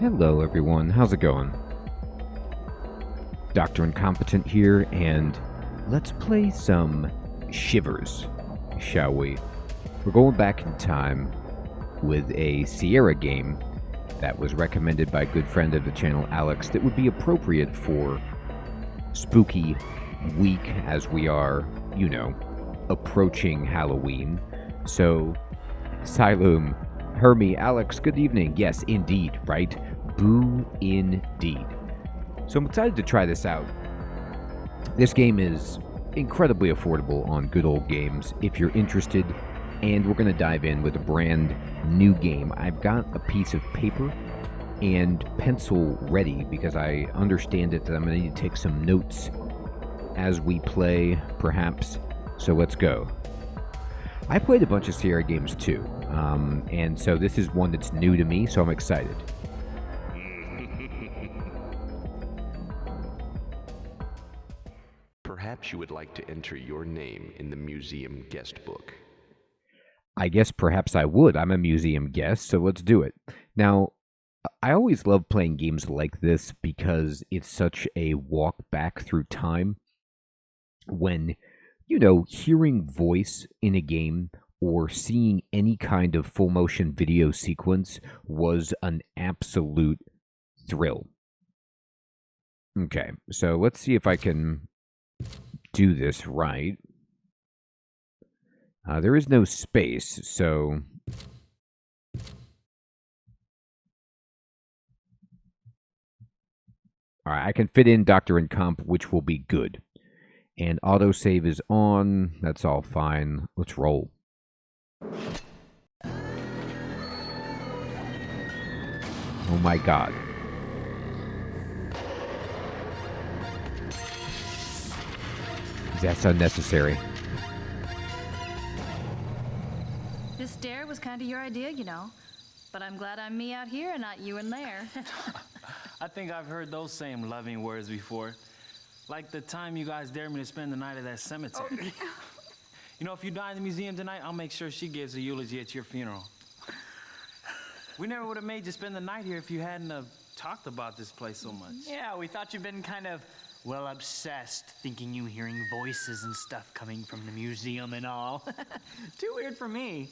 Hello everyone, how's it going? Dr. Incompetent here, and let's play some Shivers, shall we? We're going back in time with a Sierra game that was recommended by a good friend of the channel, Alex, that would be appropriate for spooky week as we are, you know, approaching Halloween. So, Silum, Hermie, Alex, good evening. Yes, indeed, right? Boo, indeed. So I'm excited to try this out. This game is incredibly affordable on Good Old Games if you're interested, and we're going to dive in with a brand new game. I've got a piece of paper and pencil ready because I understand it that I'm going to need to take some notes as we play, perhaps. So let's go. I played a bunch of Sierra games too, and so this is one that's new to me, so I'm excited. Perhaps you would like to enter your name in the museum guest book. I guess perhaps I would. I'm a museum guest, so let's do it. Now, I always love playing games like this because it's such a walk back through time when, you know, hearing voice in a game or seeing any kind of full motion video sequence was an absolute thrill. Okay, so let's see if I can do this right. There is no space, so... Alright, I can fit in Dr. Incomp, which will be good. And autosave is on. That's all fine. Let's roll. Oh my god. That's unnecessary. This dare was kind of your idea, you know. But I'm glad I'm me out here and not you in there. I think I've heard those same loving words before. Like the time you guys dared me to spend the night at that cemetery. Oh. You know, if you die in the museum tonight, I'll make sure she gives a eulogy at your funeral. We never would have made you spend the night here if you hadn't have talked about this place so much. Yeah, we thought you'd been kind of, well, obsessed, thinking you hearing voices and stuff coming from the museum and all. Too weird for me.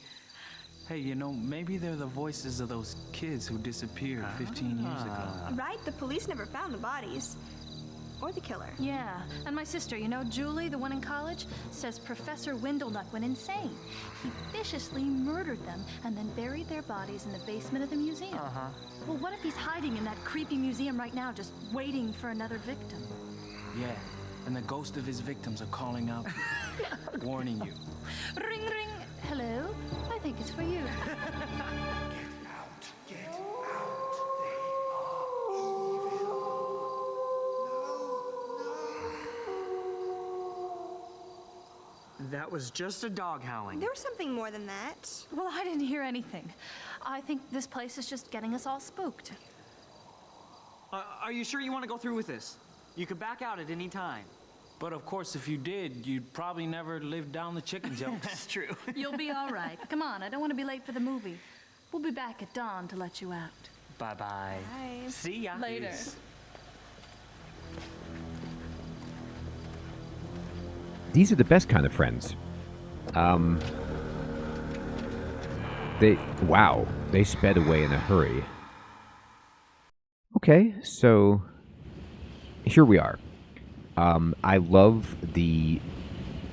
Hey, you know, maybe they're the voices of those kids who disappeared 15 years ago. Right, the police never found the bodies. Or the killer. Yeah, and my sister, you know, Julie, the one in college, says Professor Windlenot went insane. He viciously murdered them and then buried their bodies in the basement of the museum. Well, what if he's hiding in that creepy museum right now, just waiting for another victim? Yeah, and the ghost of his victims are calling out, warning you. Ring, ring. Hello? I think it's for you. That was just a dog howling. There was something more than that. Well, I didn't hear anything. I think this place is just getting us all spooked. Are you sure you want to go through with this? You could back out at any time. But of course, if you did, you'd probably never live down the chicken jokes. That's true. You'll be all right. Come on, I don't want to be late for the movie. We'll be back at dawn to let you out. Bye-bye. Bye. See ya. Later. Peace. These are the best kind of friends. Wow, they sped away in a hurry. Okay, so here we are. I love the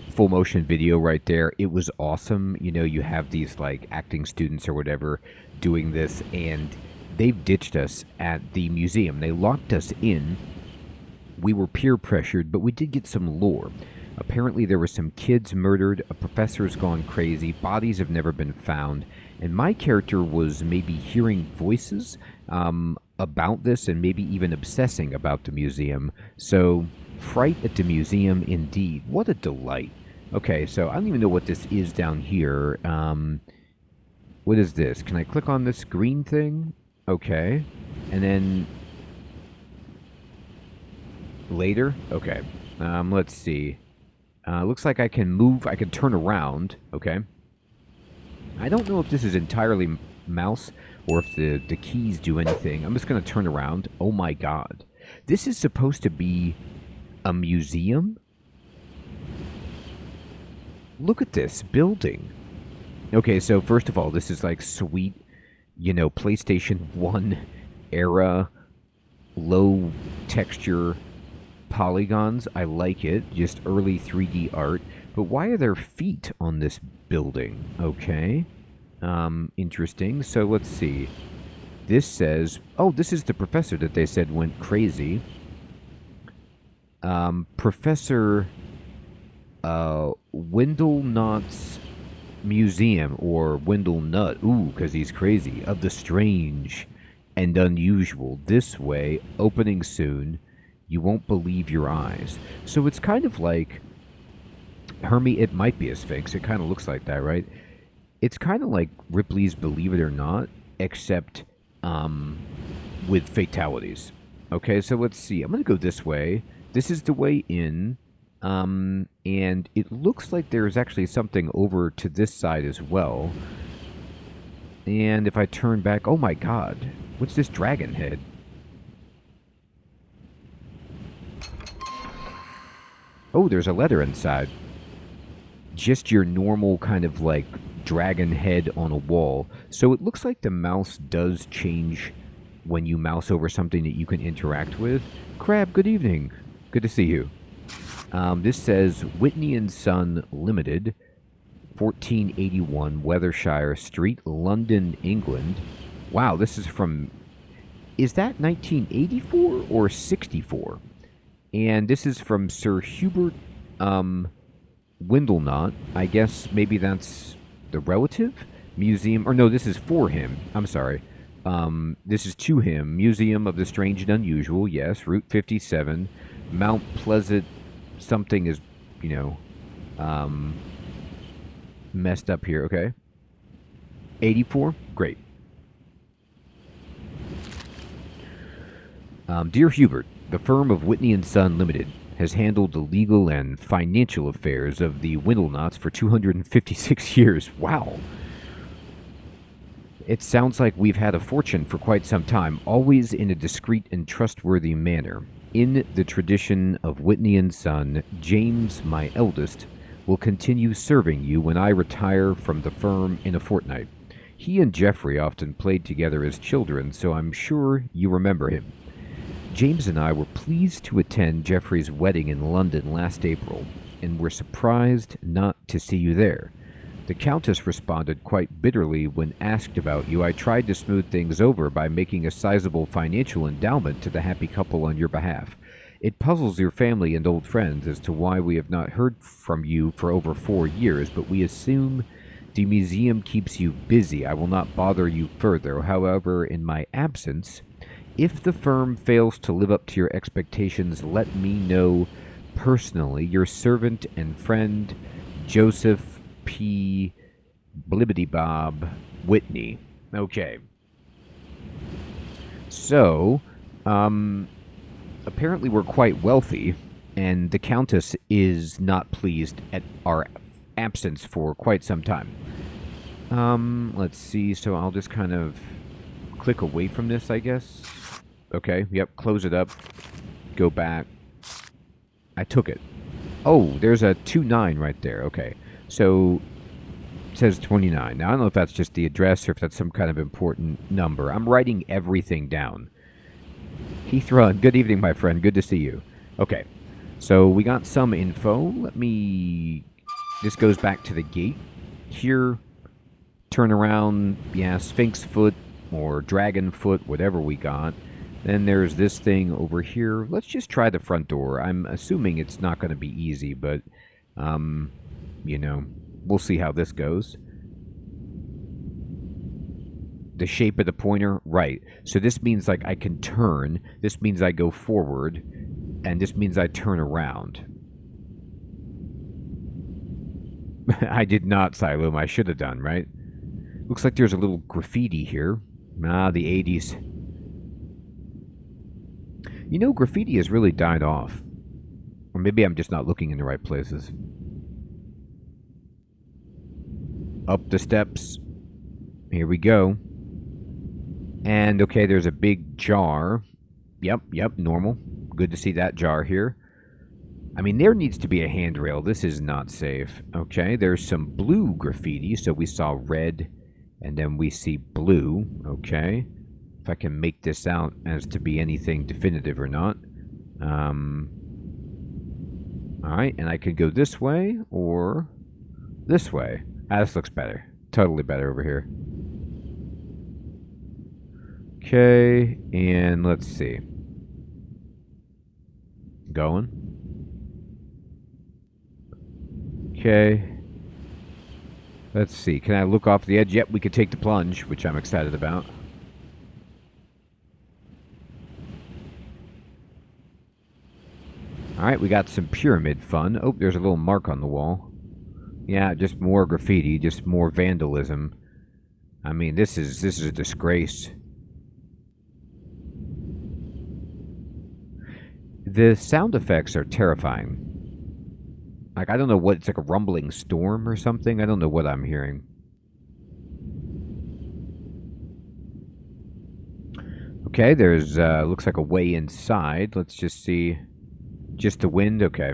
full motion video right there. It was awesome. You know, you have these like acting students or whatever doing this, and they've ditched us at the museum. They locked us in. We were peer pressured, but we did get some lore. Apparently there were some kids murdered, a professor's gone crazy, bodies have never been found, and my character was maybe hearing voices about this and maybe even obsessing about the museum. So, fright at the museum indeed. What a delight. Okay, so I don't even know what this is down here. What is this? Can I click on this green thing? Okay. And then... later? Okay. Let's see. Looks like I can move. I can turn around. Okay. I don't know if this is entirely mouse or if the keys do anything. I'm just going to turn around. Oh my god. This is supposed to be a museum? Look at this building. Okay, so first of all, this is like sweet, you know, PlayStation 1 era, low texture polygons. I like it. Just early 3D art. But why are there feet on this building? Okay. Interesting. So let's see. This says, oh, this is the professor that they said went crazy. Professor Windlenot's Museum, or Windlenot, ooh, because he's crazy, of the strange and unusual. This way, opening soon. You won't believe your eyes. So it's kind of like it might be a Sphinx. It kind of looks like that, right? It's kind of like Ripley's Believe It or Not, except with fatalities. Okay, so let's see. I'm going to go this way. This is the way in. And it looks like there's actually something over to this side as well. And if I turn back... Oh my god. What's this dragon head? Oh, there's a letter inside. Just your normal kind of like dragon head on a wall. So it looks like the mouse does change when you mouse over something that you can interact with. Crab, good evening. Good to see you. This says Whitney and Son Limited, 1481 Weathershire Street, London, England. Wow, this is from... Is that 1984 or 64? And this is from Sir Hubert Windlenot. I guess maybe that's the relative? Museum... Or no, this is for him. I'm sorry. This is to him. Museum of the Strange and Unusual. Yes, Route 57. Mount Pleasant... Something is, you know, messed up here. Okay. 84? Great. Dear Hubert, the firm of Whitney and Son Limited has handled the legal and financial affairs of the Windlenots for 256 years. Wow. It sounds like we've had a fortune for quite some time, always in a discreet and trustworthy manner. In the tradition of Whitney and Son, James, my eldest, will continue serving you when I retire from the firm in a fortnight. He and Jeffrey often played together as children, so I'm sure you remember him. James and I were pleased to attend Jeffrey's wedding in London last April, and were surprised not to see you there. The Countess responded quite bitterly when asked about you. I tried to smooth things over by making a sizable financial endowment to the happy couple on your behalf. It puzzles your family and old friends as to why we have not heard from you for over 4 years, but we assume the museum keeps you busy. I will not bother you further. However, in my absence, if the firm fails to live up to your expectations, let me know personally. Your servant and friend, Joseph P. Blibbity Bob Whitney. Okay. So, apparently we're quite wealthy, and the Countess is not pleased at our absence for quite some time. Let's see. So I'll just kind of click away from this, I guess. Okay, yep, close it up. Go back. I took it. Oh, there's a 29 right there. Okay. So, it says 29. Now, I don't know if that's just the address or if that's some kind of important number. I'm writing everything down. Heath Run, good evening, my friend. Good to see you. Okay, so we got some info. This goes back to the gate. Here, turn around, yeah, Sphinx Foot or Dragon Foot, whatever we got. Then there's this thing over here. Let's just try the front door. I'm assuming it's not going to be easy, but... you know, we'll see how this goes. The shape of the pointer, right. So this means, like, I can turn. This means I go forward. And this means I turn around. I did not, Siloam. I should have done, right? Looks like there's a little graffiti here. Ah, the 80s. You know, graffiti has really died off. Or maybe I'm just not looking in the right places. Up the steps. Here we go. And, okay, there's a big jar. Yep, normal. Good to see that jar here. I mean, there needs to be a handrail. This is not safe. Okay, there's some blue graffiti. So we saw red, and then we see blue. Okay. If I can make this out as to be anything definitive or not. Alright, and I could go this way or this way. Ah, this looks better. Totally better over here. Okay, and let's see. Going. Okay. Let's see. Can I look off the edge? Yep, we could take the plunge, which I'm excited about. Alright, we got some pyramid fun. Oh, there's a little mark on the wall. Yeah, just more graffiti, just more vandalism. I mean, this is a disgrace. The sound effects are terrifying. Like, I don't know what, it's like a rumbling storm or something. I don't know what I'm hearing. Okay, there's, looks like a way inside. Let's just see. Just the wind? Okay.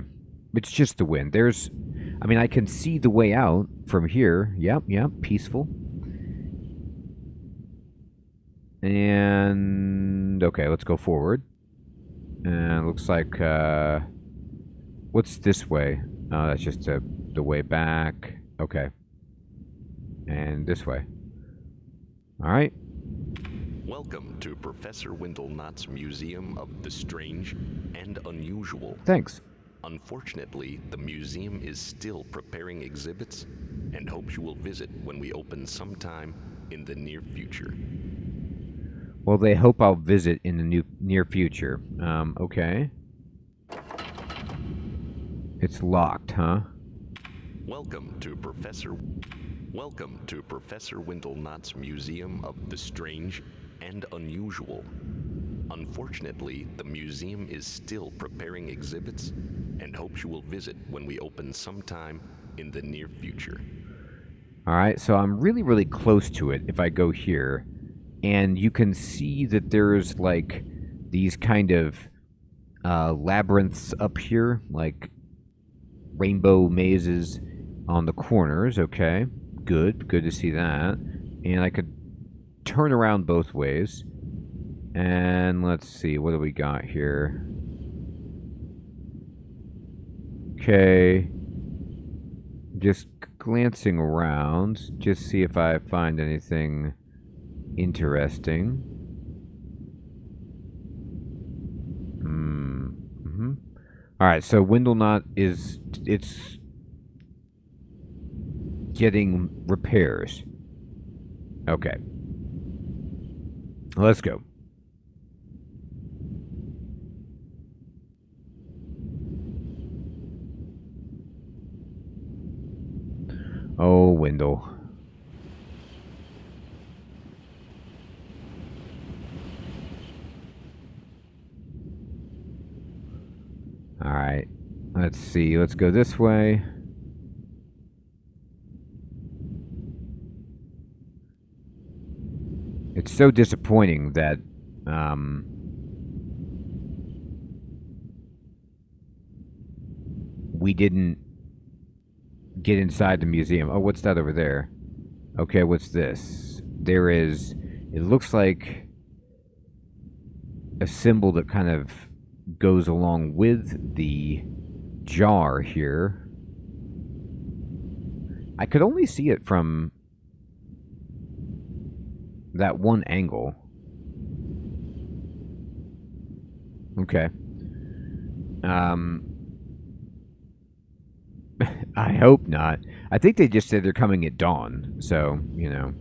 It's just the wind. There's, I mean, I can see the way out from here. Yep, peaceful. And, okay, let's go forward. And it looks like, what's this way? Oh, that's just the way back. Okay. And this way. Alright. Welcome to Professor Windlenot's Museum of the Strange and Unusual. Thanks. Unfortunately, the museum is still preparing exhibits and hopes you will visit when we open sometime in the near future. Well, they hope I'll visit in the near future. Okay. It's locked, huh? Welcome to Professor Windlenot's Museum of the Strange and Unusual. Unfortunately, the museum is still preparing exhibits and hopes you will visit when we open sometime in the near future. Alright, so I'm really, really close to it if I go here. And you can see that there's, like, these kind of labyrinths up here, like rainbow mazes on the corners. Okay, good to see that. And I could turn around both ways. And let's see, what do we got here? Okay, just glancing around, just see if I find anything interesting. Alright, so Windlenot it's getting repairs. Okay. Let's go. Oh, Windle. Alright, let's see. Let's go this way. It's so disappointing that we didn't get inside the museum. Oh, what's that over there? Okay, what's this? There is, it looks like a symbol that kind of goes along with the jar here. I could only see it from that one angle. Okay. I hope not. I think they just said they're coming at dawn, so, you know,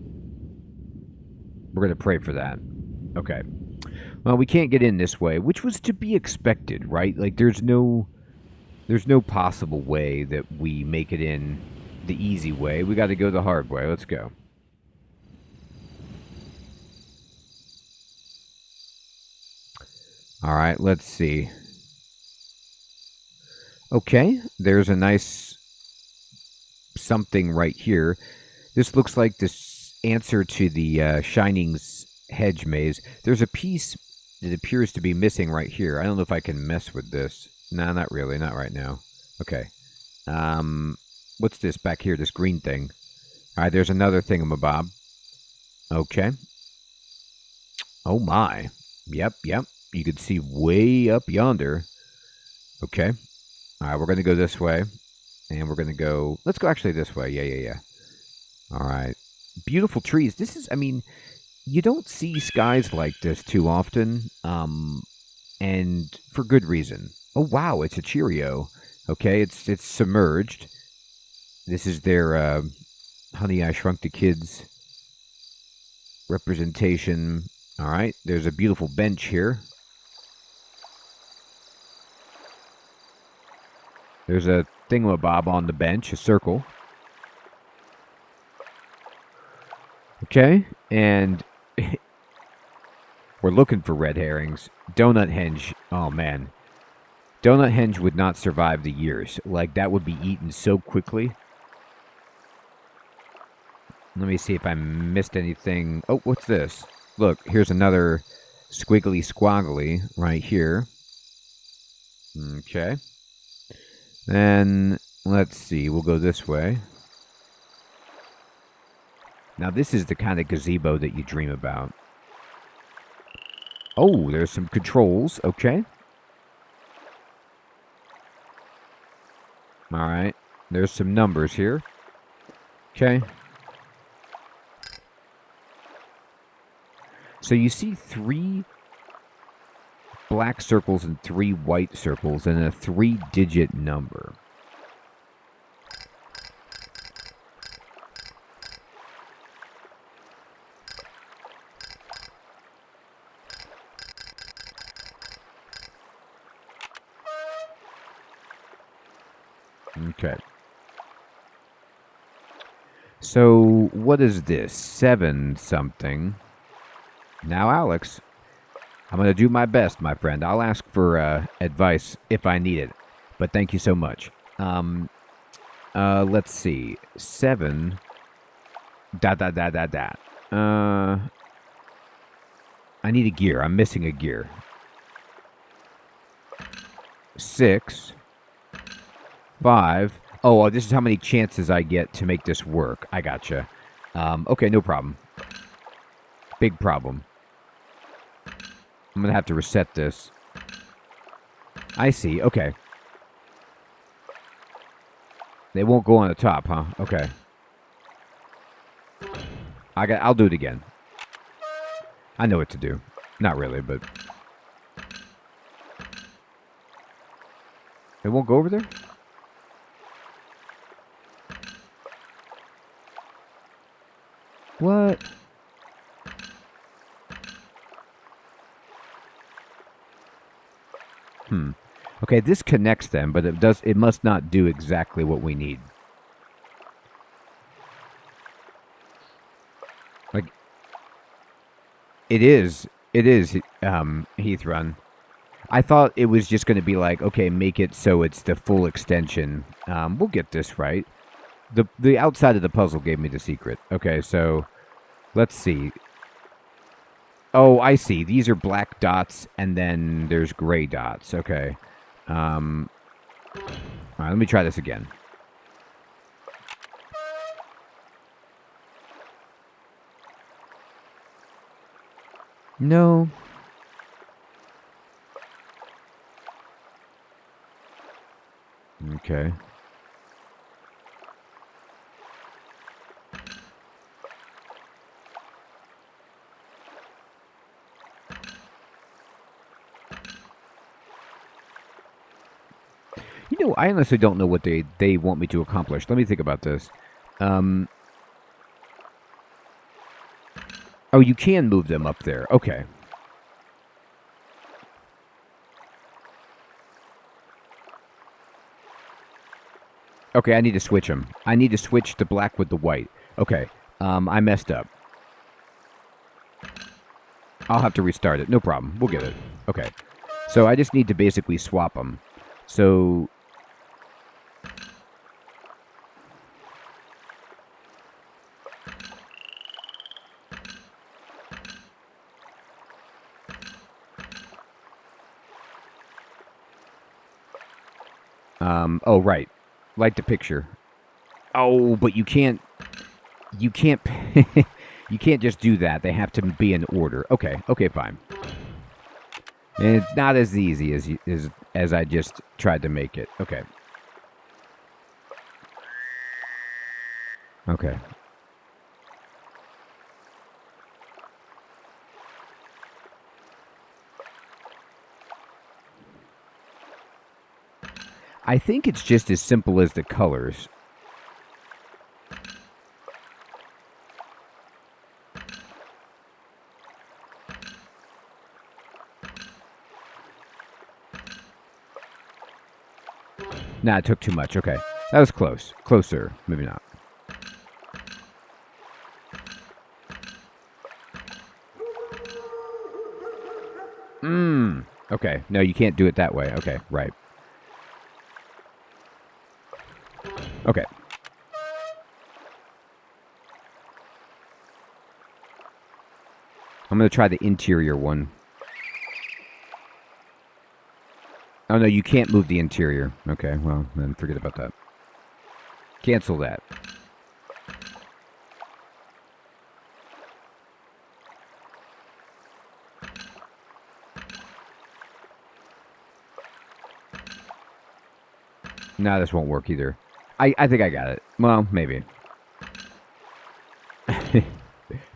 we're going to pray for that. Okay. Well, we can't get in this way, which was to be expected, right? Like, there's no possible way that we make it in the easy way. We got to go the hard way. Let's go. All right, let's see. Okay, there's a nice something right here. This looks like this answer to the Shining's hedge maze. There's a piece that appears to be missing right here. I don't know if I can mess with this. No, not really. Not right now. Okay. What's this back here? This green thing. All right, there's another thingamabob. Okay. Oh, my. Yep. You can see way up yonder. Okay. All right, we're going to go this way. And we're going to go... Let's go actually this way. Yeah. All right. Beautiful trees. This is, I mean, you don't see skies like this too often. And for good reason. Oh, wow, it's a Cheerio. Okay, it's submerged. This is their Honey, I Shrunk the Kids representation. All right, there's a beautiful bench here. There's a thingamabob on the bench, a circle. Okay, and we're looking for red herrings. Donut Henge, oh man. Donut Henge would not survive the years. Like, that would be eaten so quickly. Let me see if I missed anything. Oh, what's this? Look, here's another squiggly squaggly right here. Okay. Then, let's see, we'll go this way. Now, this is the kind of gazebo that you dream about. Oh, there's some controls. Okay. All right. There's some numbers here. Okay. So you see 3 black circles and 3 white circles and a 3-digit number. Okay. So, what is this? 7 something. Now, Alex, I'm going to do my best, my friend. I'll ask for advice if I need it. But thank you so much. Let's see. 7. ... I need a gear. I'm missing a gear. 6. 5. Oh, this is how many chances I get to make this work. I gotcha. Okay, no problem. Big problem. I'm going to have to reset this. I see. Okay. They won't go on the top, huh? Okay. I'll do it again. I know what to do. Not really, but... They won't go over there? What? Okay, this connects them, but it must not do exactly what we need. Like, it is Heath Run. I thought it was just going to be like, okay, make it so it's the full extension. We'll get this right. The outside of the puzzle gave me the secret. Okay, so let's see. Oh, I see. These are black dots, and then there's gray dots. Okay. All right, let me try this again. No. Okay. You know, I honestly don't know what they want me to accomplish. Let me think about this. Oh, you can move them up there. Okay. Okay, I need to switch them. I need to switch the black with the white. Okay, I messed up. I'll have to restart it. No problem. We'll get it. Okay. So I just need to basically swap them. So... Oh, right. Like the picture. Oh, but you can't... You can't... you can't just do that. They have to be in order. Okay, fine. And it's not as easy as I just tried to make it. Okay. Okay. I think it's just as simple as the colors. Nah, it took too much. Okay. That was close. Closer. Maybe not. Okay. No, you can't do it that way. Okay, right. Okay. I'm going to try the interior one. Oh, no, you can't move the interior. Okay, well, then forget about that. Cancel that. No, this won't work either. I think I got it. Well, maybe.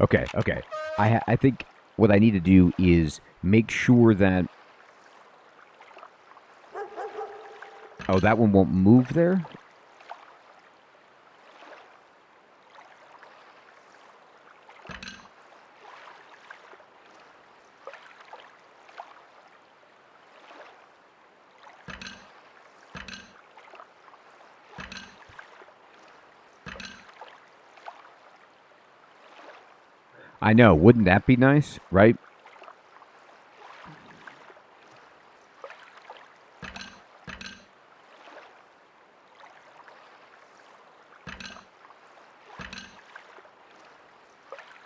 Okay. I think what I need to do is make sure that... Oh, that one won't move there? I know, wouldn't that be nice, right?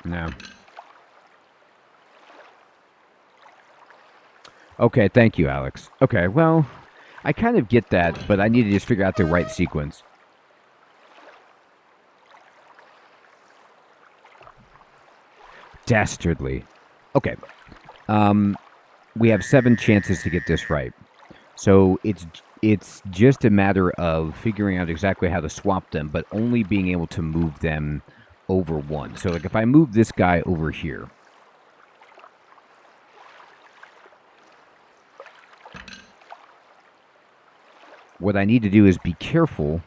No. Okay, thank you, Alex. Okay, well, I kind of get that, but I need to just figure out the right sequence. Dastardly. Okay. We have 7 chances to get this right. So it's just a matter of figuring out exactly how to swap them, but only being able to move them over one. So like if I move this guy over here, what I need to do is be careful.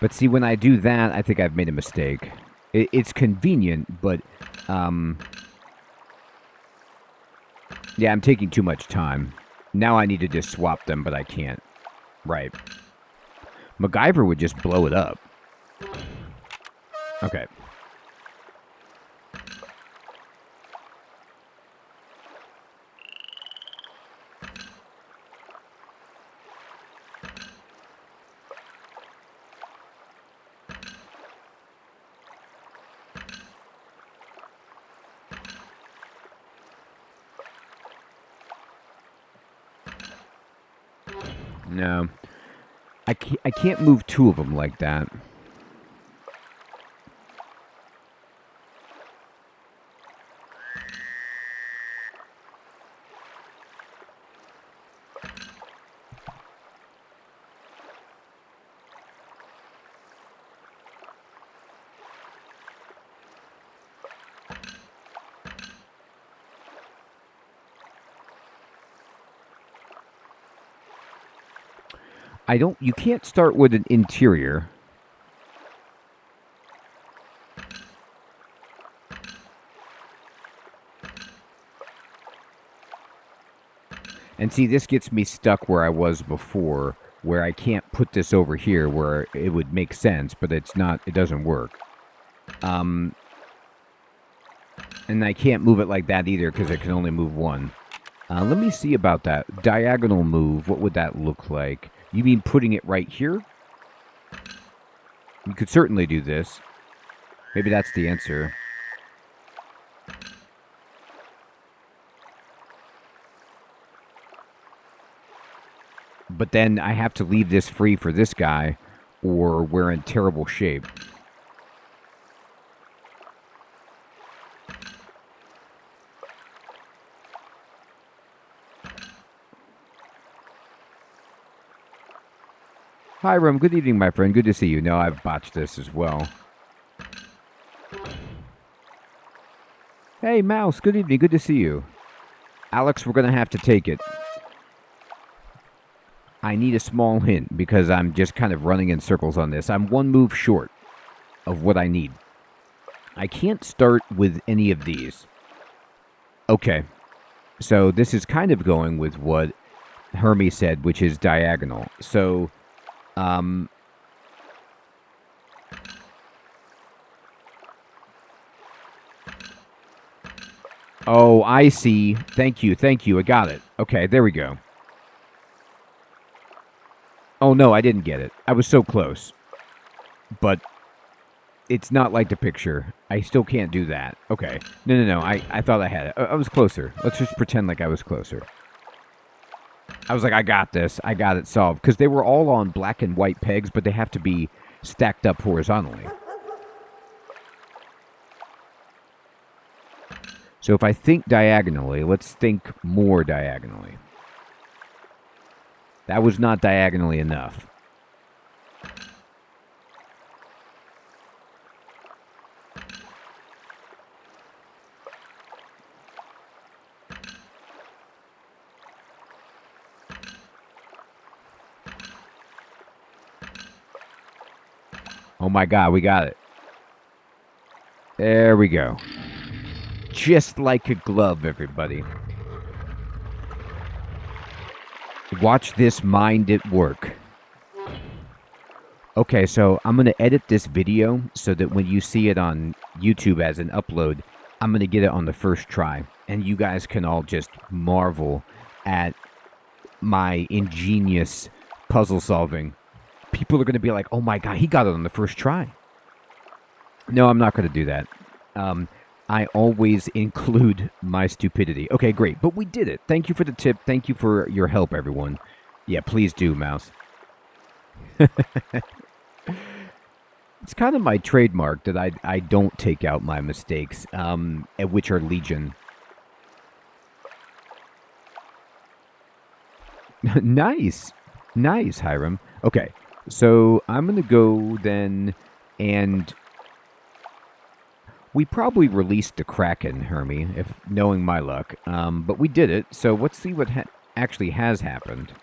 But see, when I do that, I think I've made a mistake. It's convenient, but, yeah, I'm taking too much time. Now I need to just swap them, but I can't. Right. MacGyver would just blow it up. Okay. No. I can't move 2 of them like that. You can't start with an interior. And see, this gets me stuck where I was before, where I can't put this over here where it would make sense, but it doesn't work. And I can't move it like that either because I can only move one. Let me see about that. Diagonal move, what would that look like? You mean putting it right here? You could certainly do this. Maybe that's the answer. But then I have to leave this free for this guy, or we're in terrible shape. Hiram, good evening, my friend. Good to see you. No, I've botched this as well. Hey, Mouse, good evening. Good to see you. Alex, we're going to have to take it. I need a small hint because I'm just kind of running in circles on this. I'm one move short of what I need. I can't start with any of these. Okay. So this is kind of going with what Hermie said, which is diagonal. So, oh, I see. Thank you. Thank you. I got it. Okay, there we go. Oh, no, I didn't get it. I was so close. But it's not like the picture. I still can't do that. Okay. No. I thought I had it. I was closer. Let's just pretend like I was closer. I was like, I got this. I got it solved. Because they were all on black and white pegs, but they have to be stacked up horizontally. So if I think diagonally, let's think more diagonally. That was not diagonally enough. Oh my God, we got it. There we go. Just like a glove, everybody. Watch this mind at work. Okay, so I'm going to edit this video so that when you see it on YouTube as an upload, I'm going to get it on the first try. And you guys can all just marvel at my ingenious puzzle solving. People are going to be like, oh my God, he got it on the first try. No, I'm not going to do that. I always include my stupidity. Okay, great. But we did it. Thank you for the tip. Thank you for your help, everyone. Yeah, please do, Mouse. It's kind of my trademark that I don't take out my mistakes, which are legion. Nice. Nice, Hiram. Okay, so I'm going to go then and... We probably released the Kraken, Hermie, if knowing my luck. But we did it, so let's see what actually has happened.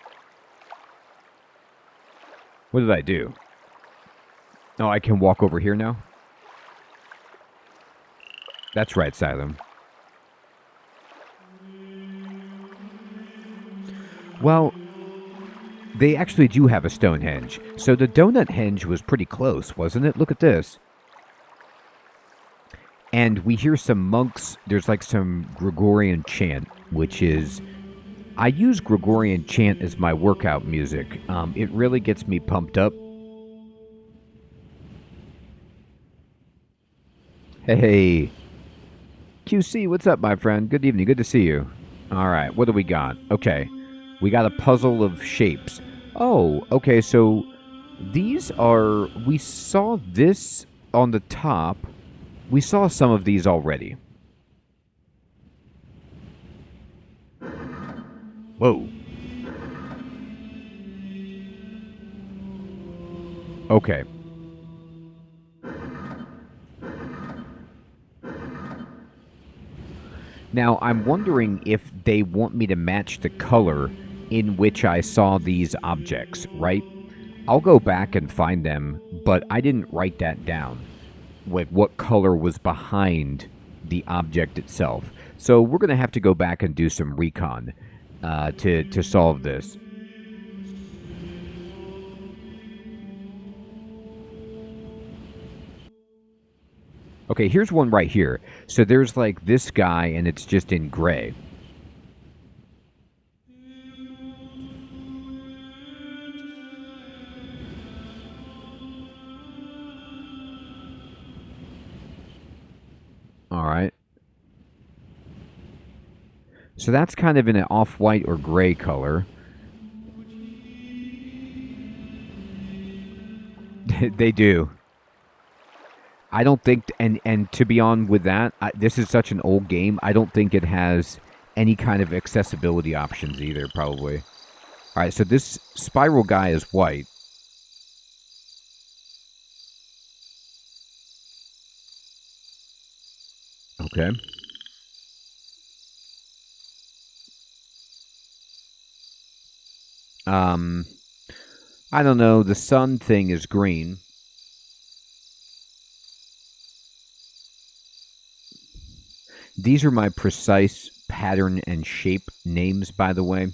What did I do? Oh, I can walk over here now? That's right, Silem. Well, they actually do have a Stonehenge. So the Donut Henge was pretty close, wasn't it? Look at this. And we hear some monks, there's like some Gregorian chant, which is... I use Gregorian chant as my workout music. It really gets me pumped up. Hey. QC, what's up, my friend? Good evening, good to see you. Alright, what do we got? Okay, we got a puzzle of shapes. Oh, okay, so these are... We saw this on the top... We saw some of these already. Whoa. Okay. Now, I'm wondering if they want me to match the color in which I saw these objects, right? I'll go back and find them, but I didn't write that down. Like what color was behind the object itself. So we're going to have to go back and do some recon to solve this. Okay, here's one right here. So there's like this guy and it's just in gray. All right. So that's kind of in an off-white or gray color. They do. I don't think, and to be on with that, this is such an old game, I don't think it has any kind of accessibility options either, probably. All right, so this spiral guy is white. Okay. I don't know, the sun thing is green. These are my precise pattern and shape names, by the way.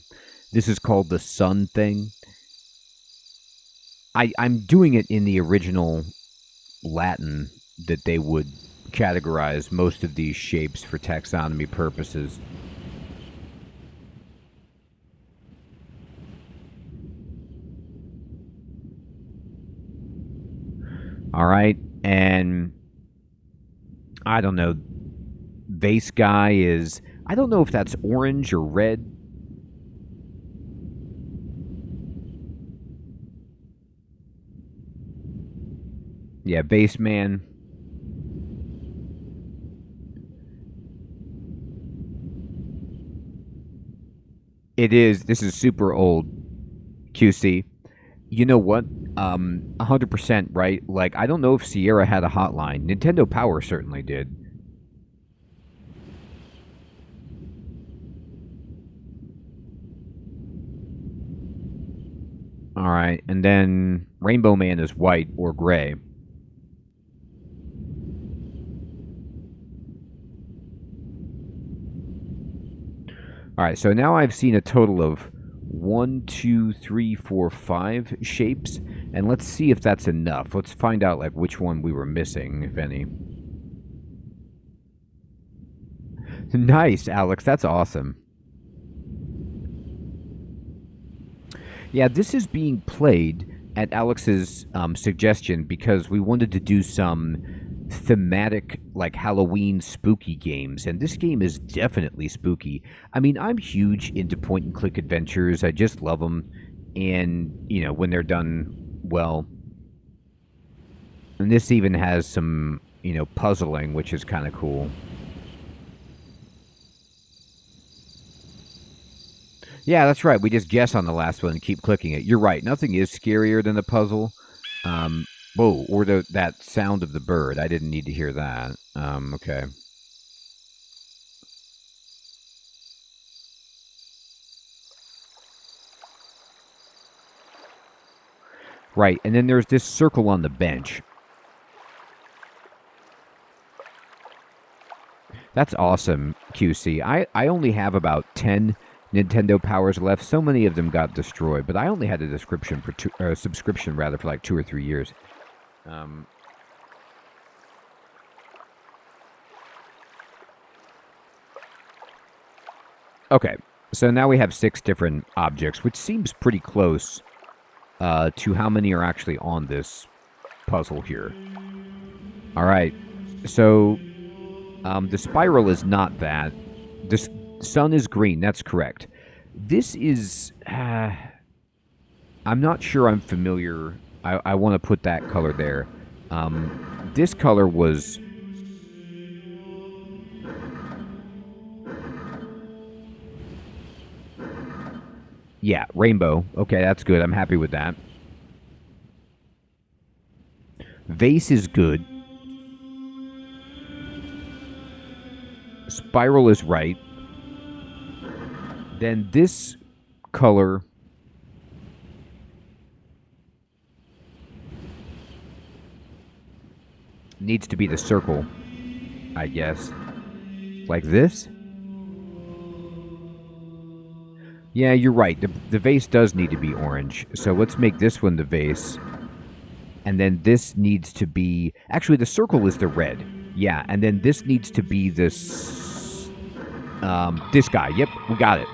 This is called the sun thing. I'm doing it in the original Latin that they would categorize most of these shapes for taxonomy purposes. All right, and I don't know. Vase guy is, I don't know if that's orange or red. Yeah, base man. It is. This is super old, QC. You know what? 100% right. Like, I don't know if Sierra had a hotline. Nintendo Power certainly did. All right, and then Rainbow Man is white or gray. All right, so now I've seen a total of 1, 2, 3, 4, 5 shapes, and let's see if that's enough. Let's find out like which one we were missing, if any. Nice, Alex. That's awesome. Yeah, this is being played at Alex's suggestion because we wanted to do some thematic, like Halloween spooky games, and this game is definitely spooky. I mean, I'm huge into point-and-click adventures. I just love them, and, you know, when they're done well. And this even has some, you know, puzzling, which is kind of cool. Yeah, that's right. We just guess on the last one and keep clicking it. You're right. Nothing is scarier than the puzzle. Whoa, or that sound of the bird. I didn't need to hear that. Okay. Right, and then there's this circle on the bench. That's awesome, QC. I only have about 10 Nintendo Powers left. So many of them got destroyed, but I only had a subscription for like 2 or 3 years. Okay, so now we have 6 different objects, which seems pretty close to how many are actually on this puzzle here. All right, so the spiral is not that. The sun is green, that's correct. This is... I'm not sure I'm familiar. I want to put that color there. This color was... Yeah, rainbow. Okay, that's good. I'm happy with that. Vase is good. Spiral is right. Then this color... needs to be the circle, I guess. Like this? Yeah, you're right. The vase does need to be orange. So let's make this one the vase. And then this needs to be... Actually, the circle is the red. Yeah, and then this needs to be this... this guy. Yep, we got it.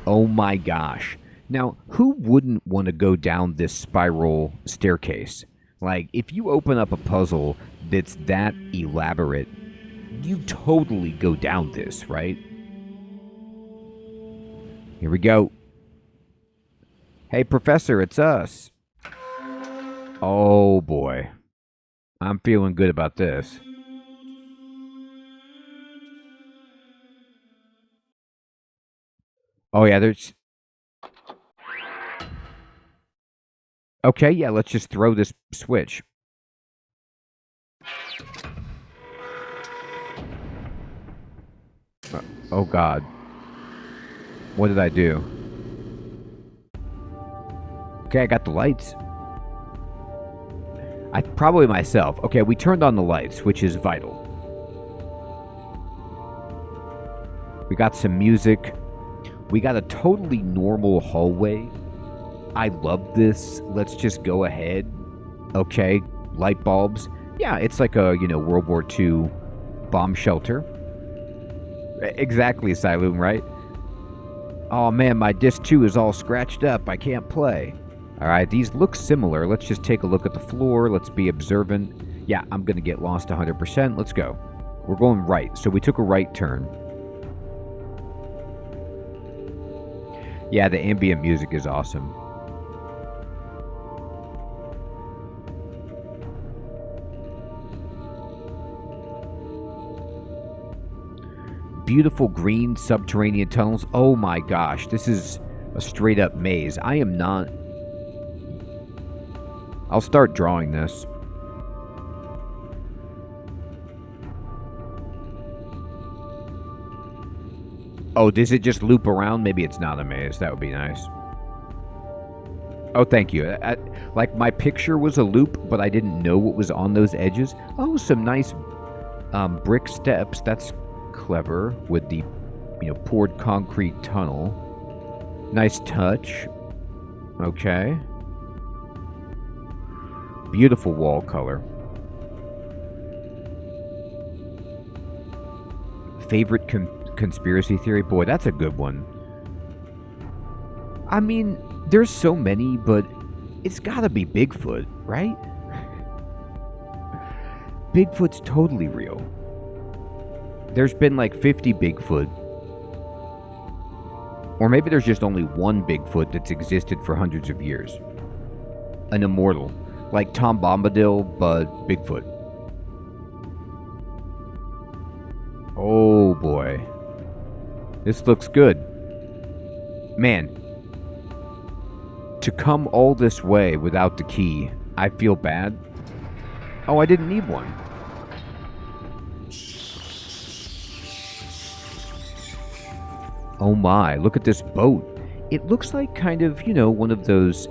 Oh my gosh. Now, who wouldn't want to go down this spiral staircase? Like, if you open up a puzzle that's that elaborate, you totally go down this, right? Here we go. Hey, Professor, it's us. Oh, boy. I'm feeling good about this. Oh, yeah, there's... Okay, yeah, let's just throw this switch. Oh, God. What did I do? Okay, I got the lights. Probably myself. Okay, we turned on the lights, which is vital. We got some music. We got a totally normal hallway. I love this. Let's just go ahead. Okay, light bulbs. Yeah, it's like a, World War II bomb shelter. Exactly, Siloon, right? Oh man, my disc 2 is all scratched up. I can't play. Alright, these look similar. Let's just take a look at the floor. Let's be observant. Yeah, I'm going to get lost 100%. Let's go. We're going right, so we took a right turn. Yeah, the ambient music is awesome. Beautiful green subterranean tunnels. Oh my gosh, this is a straight up maze. I am not... I'll start drawing this. Oh, does it just loop around? Maybe it's not a maze. That would be nice. Oh, thank you. Like, my picture was a loop, but I didn't know what was on those edges. Oh, some nice brick steps. That's clever with the, poured concrete tunnel. Nice touch. Okay. Beautiful wall color. Favorite conspiracy theory? Boy, that's a good one. I mean, there's so many, but it's gotta be Bigfoot, right? Bigfoot's totally real. There's been like 50 Bigfoot. Or maybe there's just only one Bigfoot that's existed for hundreds of years. An immortal. Like Tom Bombadil, but Bigfoot. Oh boy. This looks good. Man. To come all this way without the key, I feel bad. Oh, I didn't need one. Oh my, look at this boat. It looks like kind of, one of those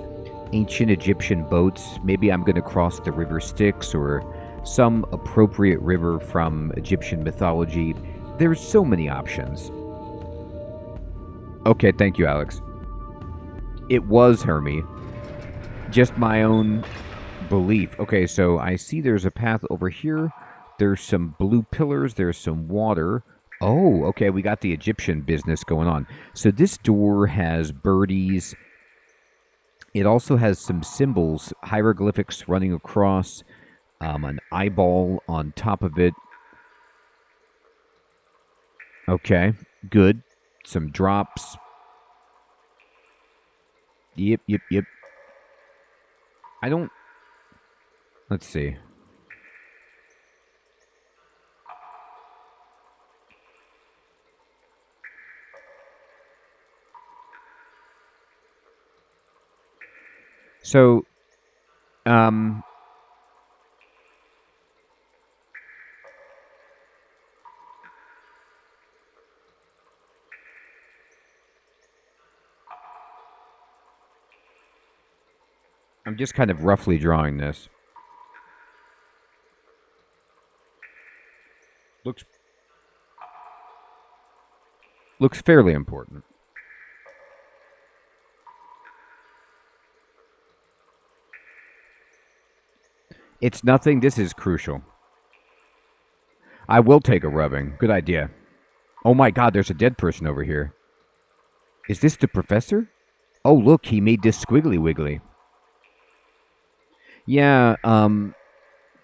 ancient Egyptian boats. Maybe I'm going to cross the river Styx or some appropriate river from Egyptian mythology. There's so many options. Okay, thank you, Alex. It was Hermie. Just my own belief. Okay, so I see there's a path over here. There's some blue pillars. There's some water. Oh, okay, we got the Egyptian business going on. So this door has birdies. It also has some symbols, hieroglyphics running across, an eyeball on top of it. Okay, good. Some drops. Yep. I don't... Let's see. So, I'm just kind of roughly drawing this. Looks fairly important. It's nothing. This is crucial. I will take a rubbing. Good idea. Oh my god, there's a dead person over here. Is this the professor? Oh, look, he made this squiggly wiggly. Yeah,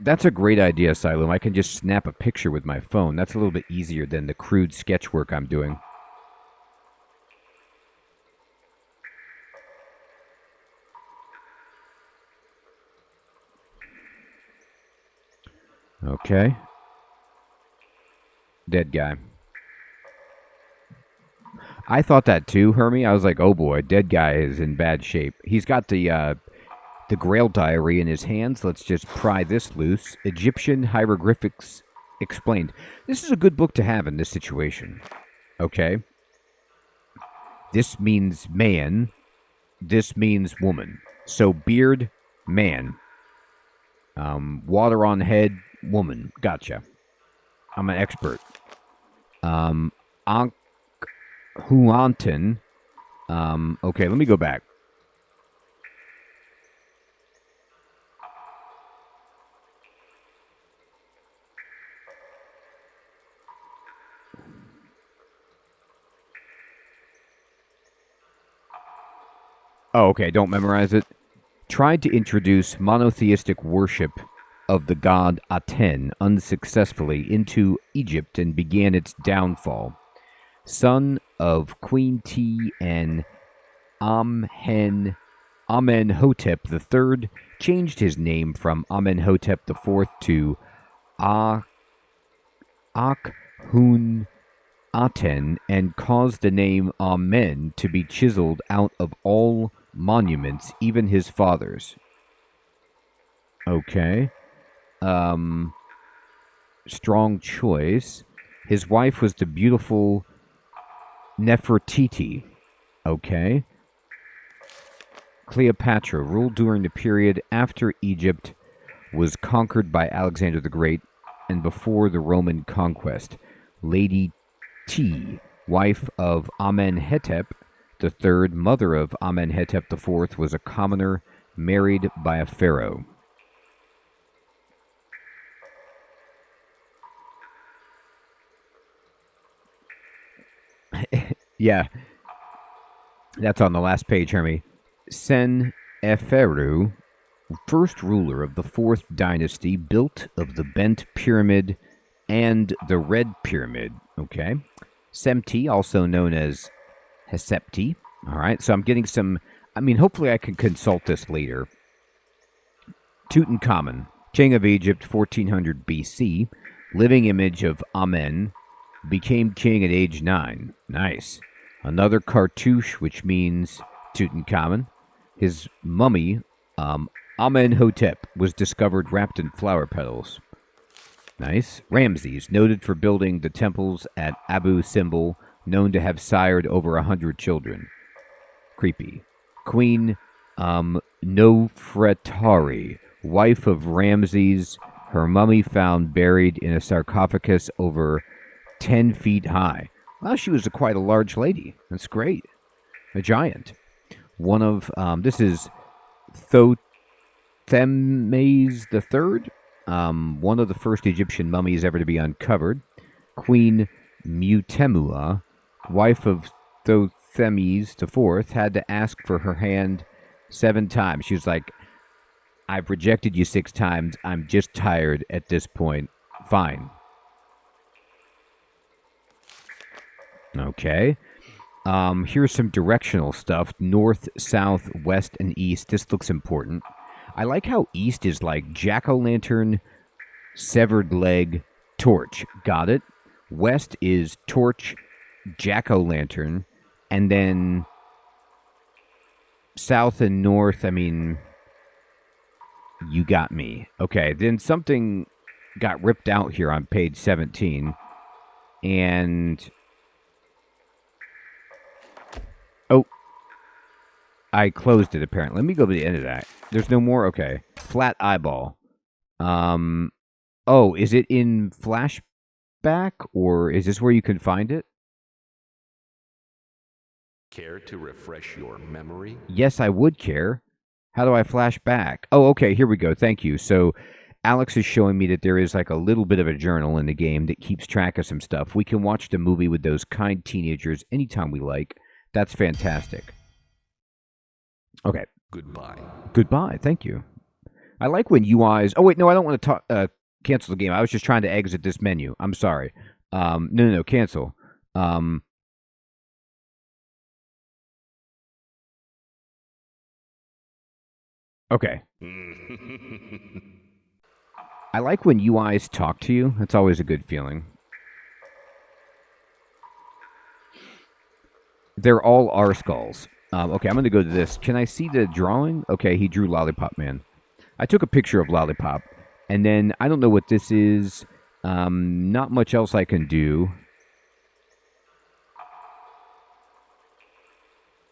That's a great idea, Asylum. I can just snap a picture with my phone. That's a little bit easier than the crude sketch work I'm doing. Okay. Dead guy. I thought that too, Hermie. I was like, oh boy, dead guy is in bad shape. He's got the Grail diary in his hands. Let's just pry this loose. Egyptian hieroglyphics explained. This is a good book to have in this situation. Okay. This means man. This means woman. So beard, man. Water on head, woman. Gotcha. I'm an expert. Huanten. Okay, let me go back. Oh, okay, don't memorize it. Tried to introduce monotheistic worship of the god Aten unsuccessfully into Egypt and began its downfall. Son of Queen T and Amenhotep III, changed his name from Amenhotep IV to Akhun Aten and caused the name Amen to be chiseled out of all monuments, even his father's. Okay. Strong choice. His wife was the beautiful Nefertiti. Okay. Cleopatra ruled during the period after Egypt was conquered by Alexander the Great and before the Roman conquest. Lady T, wife of Amenhotep III, mother of Amenhotep IV, was a commoner married by a pharaoh. Yeah, that's on the last page, Hermie. Sen-Eferu, first ruler of the 4th dynasty, built of the Bent Pyramid and the Red Pyramid. Okay. Semti, also known as Hesepti. All right, so I'm getting some... hopefully I can consult this later. Tutankhamun, king of Egypt, 1400 BC, living image of Amen, became king at age 9. Nice. Another cartouche, which means Tutankhamun. His mummy, Amenhotep, was discovered wrapped in flower petals. Nice. Ramses, noted for building the temples at Abu Simbel, known to have sired over 100 children. Creepy. Queen Nofretari, wife of Ramses, her mummy found buried in a sarcophagus over 10 feet high. Well, she was quite a large lady. That's great. A giant. One of, this is Thothmes III, one of the first Egyptian mummies ever to be uncovered. Queen Mutemua, wife of Thothmes IV, had to ask for her hand 7 times. She was like, I've rejected you 6 times. I'm just tired at this point. Fine. Okay. Here's some directional stuff. North, south, west, and east. This looks important. I like how east is like jack-o'-lantern, severed leg, torch. Got it. West is torch, jack-o'-lantern, and then south and north, you got me. Okay, then something got ripped out here on page 17, and... oh, I closed it apparently. Let me go to the end of that. There's no more? Okay. Flat eyeball. Oh, is it in flashback, or is this where you can find it? Care to refresh your memory? Yes, I would care. How do I flash back? Oh, okay, here we go. Thank you. So Alex is showing me that there is like a little bit of a journal in the game that keeps track of some stuff. We can watch the movie with those kind teenagers anytime we like. That's fantastic. Okay. Goodbye. Goodbye. Thank you. I like when UIs... Oh, wait, no, I don't want to cancel the game. I was just trying to exit this menu. I'm sorry. No, cancel. Okay. I like when UIs talk to you. That's always a good feeling. They're all R skulls. Okay, I'm going to go to this. Can I see the drawing? Okay, he drew Lollipop Man. I took a picture of Lollipop. And then, I don't know what this is. Not much else I can do.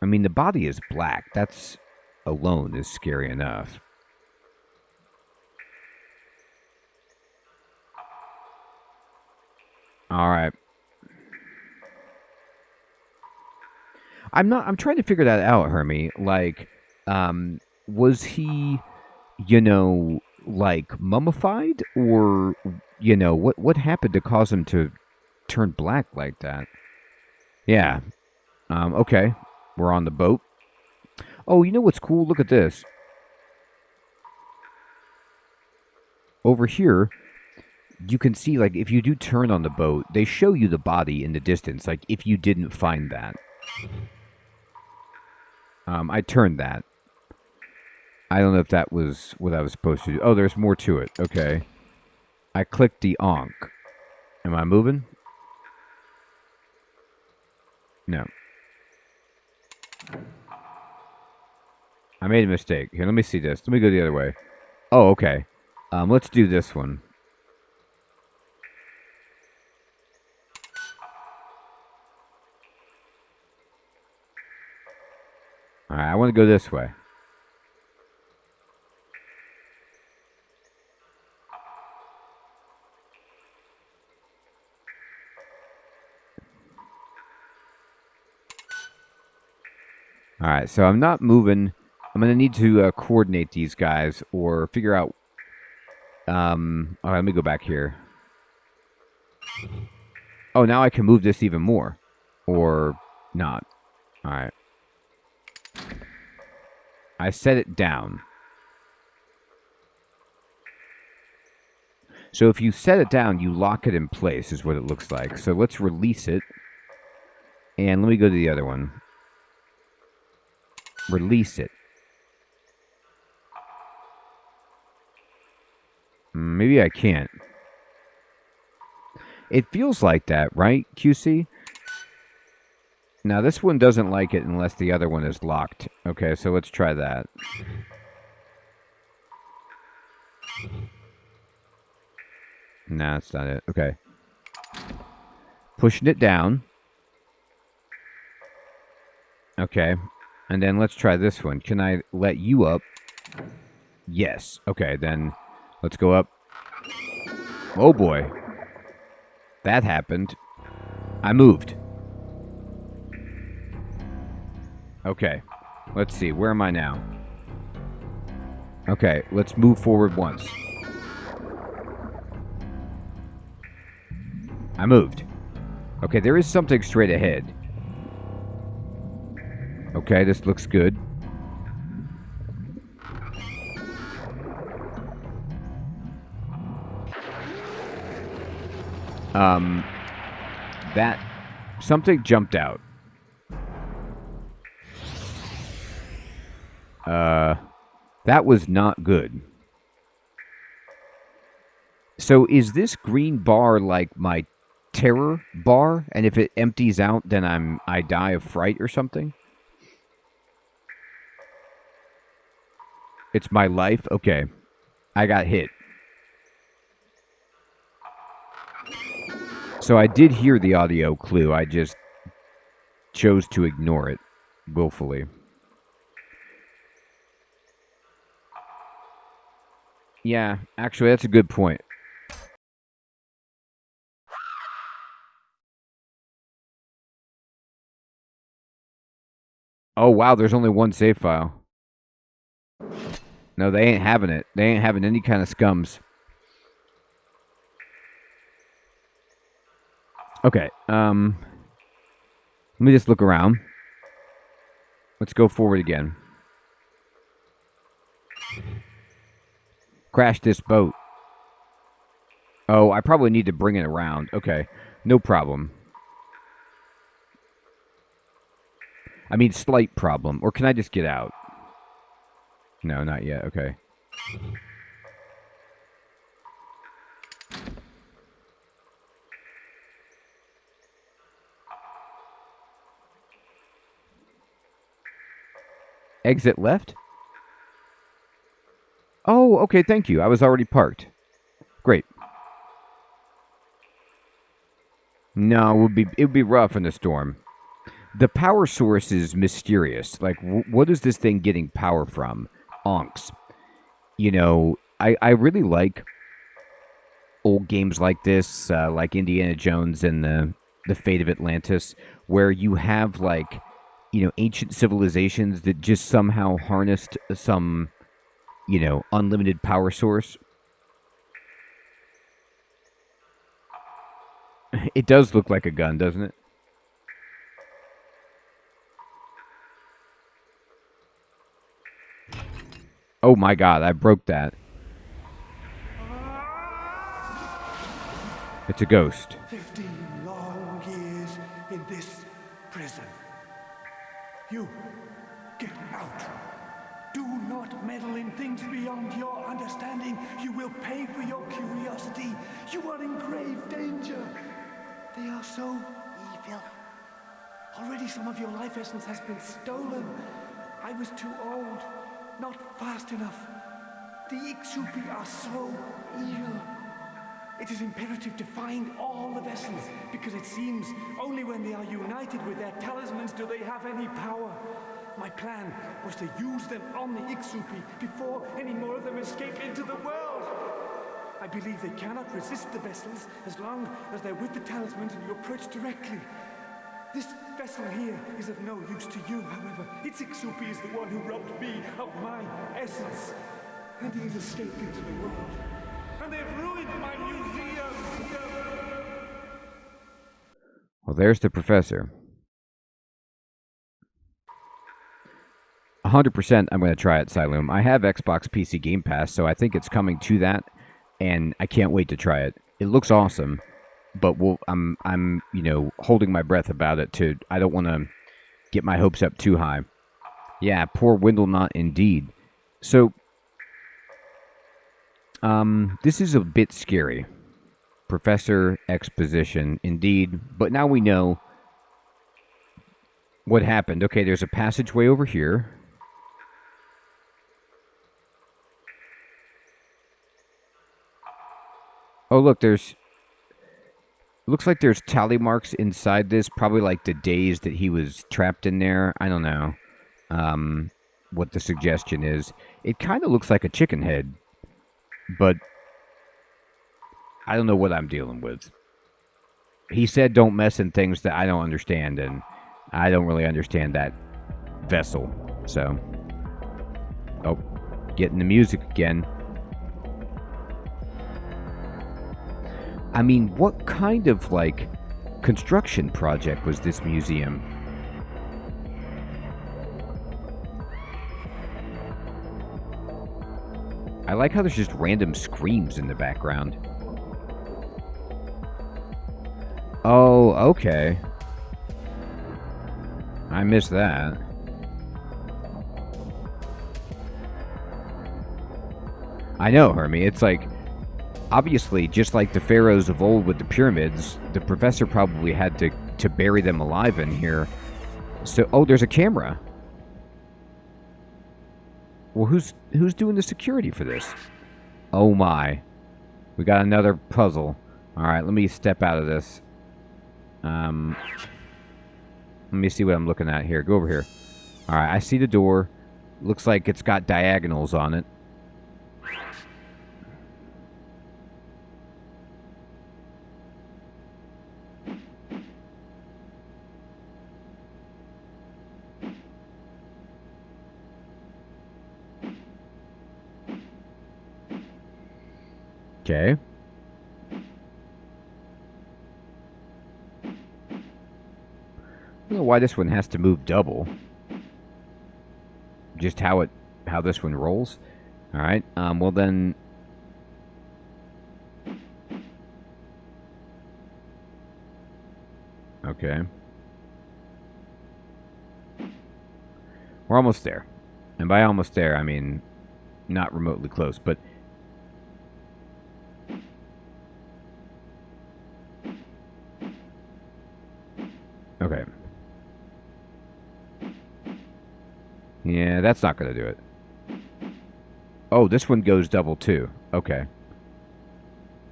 I mean, the body is black. That's alone is scary enough. All right. I'm trying to figure that out, Hermie. Like, was he, like mummified, or, what happened to cause him to turn black like that? Yeah. Okay. We're on the boat. Oh, you know what's cool? Look at this. Over here, you can see, like, if you do turn on the boat, they show you the body in the distance, like, if you didn't find that. I turned that. I don't know if that was what I was supposed to do. Oh, there's more to it. Okay. I clicked the onk. Am I moving? No. I made a mistake. Here, let me see this. Let me go the other way. Oh, okay. Let's do this one. Alright, I want to go this way. Alright, so I'm not moving. I'm going to need to coordinate these guys or figure out... Alright, let me go back here. Oh, now I can move this even more. Or not. Alright. I set it down. So if you set it down, you lock it in place, is what it looks like. So let's release it. And let me go to the other one. Release it. Maybe I can't. It feels like that, right, QC? Now, this one doesn't like it unless the other one is locked. Okay, so let's try that. Nah, that's not it. Okay. Pushing it down. Okay. And then let's try this one. Can I let you up? Yes. Okay, then let's go up. Oh, boy. That happened. I moved. Okay. Let's see. Where am I now? Okay, let's move forward once. I moved. Okay, there is something straight ahead. Okay, this looks good. That... Something jumped out. That was not good. So is this green bar like my terror bar? And if it empties out, then I die of fright or something? It's my life? Okay. I got hit. So I did hear the audio clue. I just chose to ignore it willfully. Yeah, actually, that's a good point. Oh, wow, there's only one save file. No, they ain't having it. They ain't having any kind of scums. Okay, let me just look around. Let's go forward again. Crash this boat. Oh, I probably need to bring it around. Okay, no problem. I mean, slight problem. Or can I just get out? No, not yet. Okay. Exit left? Oh, okay, thank you. I was already parked. Great. No, it would be rough in the storm. The power source is mysterious. Like, what is this thing getting power from? Onks. You know, I really like old games like this, like Indiana Jones and the Fate of Atlantis, where you have, like, you know, ancient civilizations that just somehow harnessed some, you know, unlimited power source. It does look like a gun, doesn't it? Oh my god, I broke that. It's a ghost. 15 long years in this prison. You, get out. Do not meddle in things beyond your understanding. You will pay for your curiosity. You are in grave danger. They are so evil. Already some of your life essence has been stolen. I was too old, not fast enough. The Ixupi are so evil. It is imperative to find all the vessels, because it seems only when they are united with their talismans do they have any power. My plan was to use them on the Ixupi before any more of them escape into the world. I believe they cannot resist the vessels as long as they're with the talismans and you approach directly. This vessel here is of no use to you, however. Its Ixupi is the one who robbed me of my essence. And he has escaped into the world. And they've ruined my museum! Well, there's the professor. 100% I'm going to try it, Siloom. I have Xbox PC Game Pass, so I think it's coming to that, and I can't wait to try it. It looks awesome, but I'm you know, holding my breath about it too. I don't want to get my hopes up too high. Yeah, poor Windlenot indeed. So, this is a bit scary. Professor exposition, indeed. But now we know what happened. Okay, there's a passageway over here. Oh, look, looks like there's tally marks inside this. Probably like the days that he was trapped in there. I don't know what the suggestion is. It kind of looks like a chicken head. But I don't know what I'm dealing with. He said don't mess in things that I don't understand, and I don't really understand that vessel. So, oh, getting the music again. I mean, what kind of, like, construction project was this museum? I like how there's just random screams in the background. Oh, okay. I missed that. I know, Hermie. It's like, obviously, just like the pharaohs of old with the pyramids, the professor probably had to bury them alive in here. So, oh, there's a camera. Well, who's doing the security for this? Oh my. We got another puzzle. Alright, let me step out of this. Let me see what I'm looking at here. Go over here. Alright, I see the door. Looks like it's got diagonals on it. Okay. I don't know why this one has to move double. Just how this one rolls. All right. Well then, Okay. We're almost there. And by almost there, I mean not remotely close, but... Okay. Yeah, that's not going to do it. Oh, this one goes double too. Okay.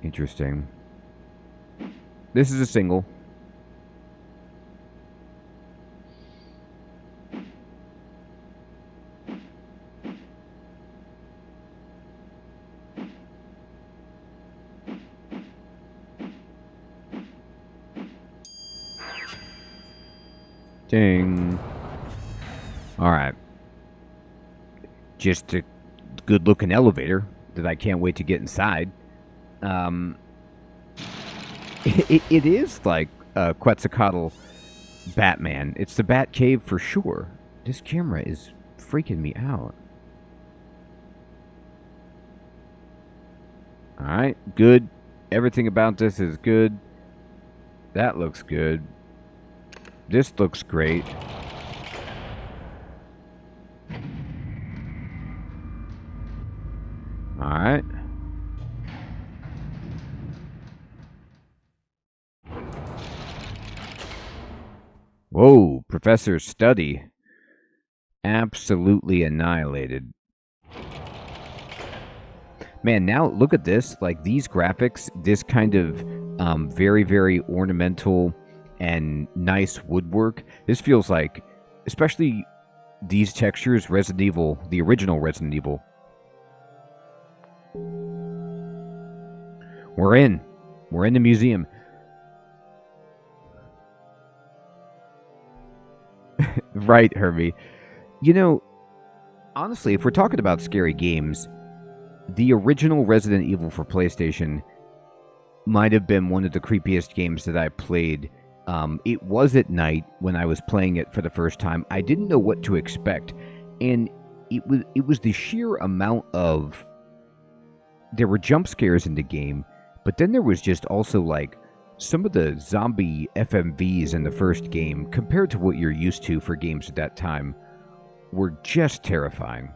Interesting. This is a single. Ding. All right. Just a good-looking elevator that I can't wait to get inside. It is like Quetzalcoatl Batman. It's the Bat Cave for sure. This camera is freaking me out. All right, good. Everything about this is good. That looks good. This looks great. All right. Whoa, Professor's study. Absolutely annihilated. Man, now look at this. Like, these graphics, this kind of very, very ornamental and nice woodwork. This feels like, especially these textures, Resident Evil, the original Resident Evil. We're in the museum. Right, Herbie. You know, honestly, if we're talking about scary games, the original Resident Evil for PlayStation might have been one of the creepiest games that I played. It was at night when I was playing it for the first time. I didn't know what to expect, and it was the sheer amount of... There were jump scares in the game, but then there was just also, like, some of the zombie FMVs in the first game, compared to what you're used to for games at that time, were just terrifying.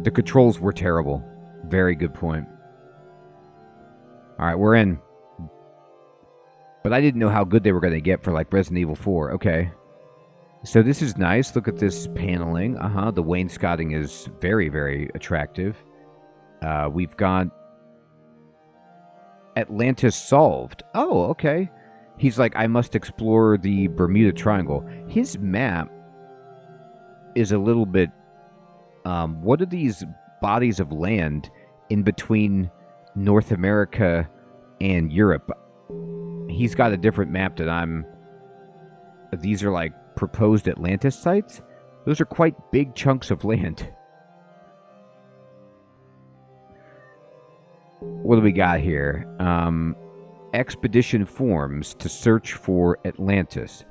The controls were terrible. Very good point. Alright, we're in. But I didn't know how good they were going to get for, like, Resident Evil 4. Okay. So this is nice. Look at this paneling. The wainscoting is very, very attractive. We've got Atlantis solved. Oh, okay. He's like, I must explore the Bermuda Triangle. His map is a little bit... what are these bodies of land in between North America and Europe? He's got a different map that I'm... These are like proposed Atlantis sites? Those are quite big chunks of land. What do we got here? Expedition forms to search for Atlantis.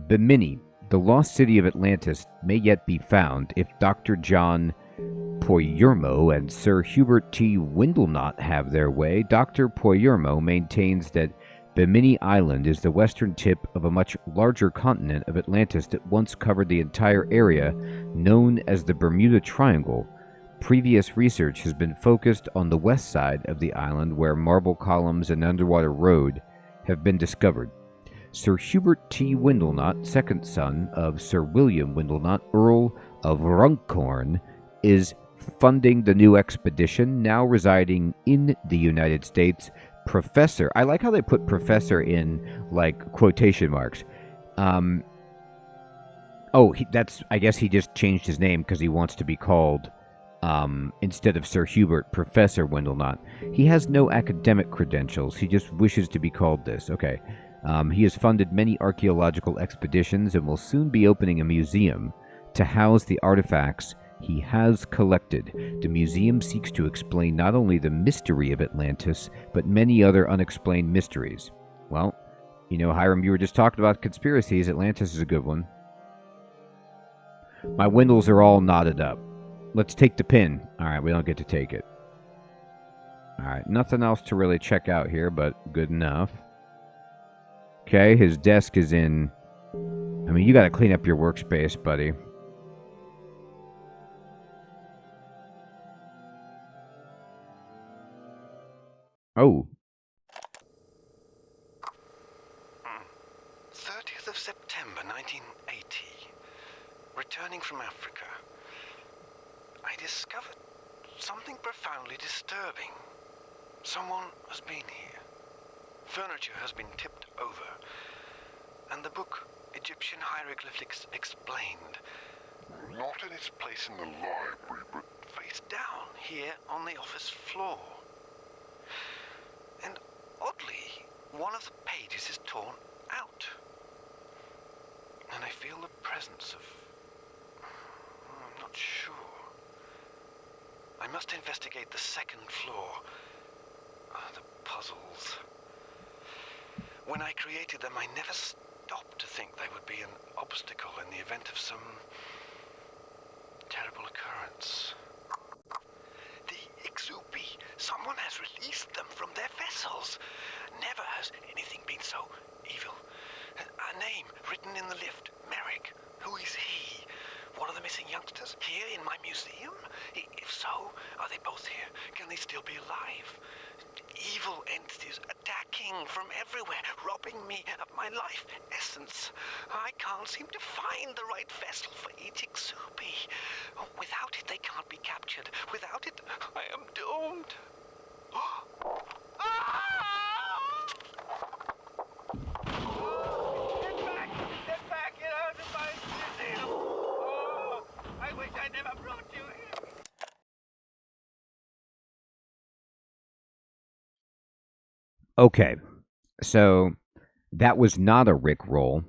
Bimini, the lost city of Atlantis, may yet be found if Dr. John Poyermo and Sir Hubert T. Windlenot have their way. Dr. Poyermo maintains that Bimini Island is the western tip of a much larger continent of Atlantis that once covered the entire area known as the Bermuda Triangle. Previous research has been focused on the west side of the island where marble columns and underwater road have been discovered. Sir Hubert T. Windlenot, second son of Sir William Windlenot, Earl of Runcorn, is funding the new expedition, now residing in the United States. Professor, I like how they put professor in, like, quotation marks. I guess he just changed his name because he wants to be called, instead of Sir Hubert, Professor Windlenot. He has no academic credentials. He just wishes to be called this. Okay. He has funded many archaeological expeditions and will soon be opening a museum to house the artifacts he has collected. The museum seeks to explain not only the mystery of Atlantis, but many other unexplained mysteries. Well, you know, Hiram, you were just talking about conspiracies. Atlantis is a good one. My windows are all knotted up. Let's take the pin. Alright, we don't get to take it. Alright, nothing else to really check out here, but good enough. Okay, his desk is in... I mean, you gotta clean up your workspace, buddy. Oh. 30th of September 1980. Returning from Africa, I discovered something profoundly disturbing. Someone has been here. Furniture has been tipped over. And the book, Egyptian Hieroglyphics Explained, not in its place in the library, but face down here on the office floor. And oddly, one of the pages is torn out. And I feel the presence of... I'm not sure. I must investigate the second floor. The puzzles. When I created them, I never stopped to think they would be an obstacle in the event of some terrible occurrence. The Ixupi. Someone has released them from their vessels. Never has anything been so evil. A name written in the lift. Merrick. Who is he? One of the missing youngsters here in my museum? If so, are they both here? Can they still be alive? Evil entities attacking from everywhere, robbing me of my life essence. I can't seem to find the right vessel for each Ixupi. Without it, they can't be captured. Without it, I am doomed. Get back, get out of my museum. Oh, I wish I never brought you here. Okay, so that was not a Rickroll.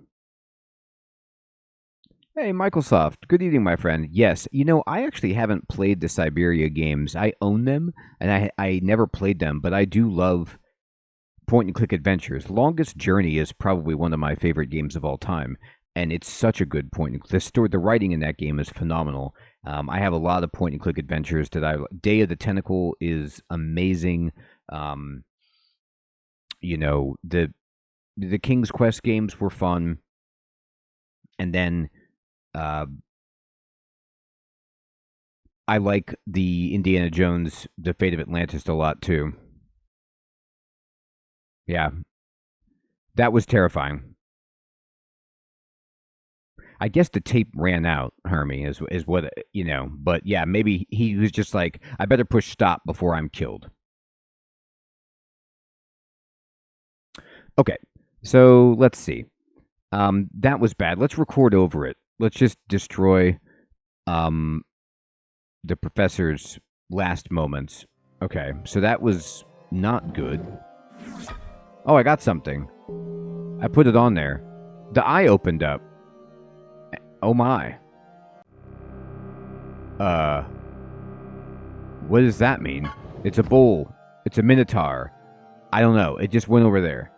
Hey, Microsoft. Good evening, my friend. Yes, you know, I actually haven't played the Siberia games. I own them, and I never played them, but I do love point-and-click adventures. Longest Journey is probably one of my favorite games of all time, and it's such a good point-and-click. The writing in that game is phenomenal. I have a lot of point-and-click adventures that I... Day of the Tentacle is amazing. You know, the King's Quest games were fun. And then I like the Indiana Jones, The Fate of Atlantis a lot too. Yeah. That was terrifying. I guess the tape ran out, Hermie, is what, you know. But yeah, maybe he was just like, I better push stop before I'm killed. Okay, so let's see. That was bad. Let's record over it. Let's just destroy the professor's last moments. Okay, so that was not good. Oh, I got something. I put it on there. The eye opened up. Oh my. What does that mean? It's a bull. It's a minotaur. I don't know. It just went over there.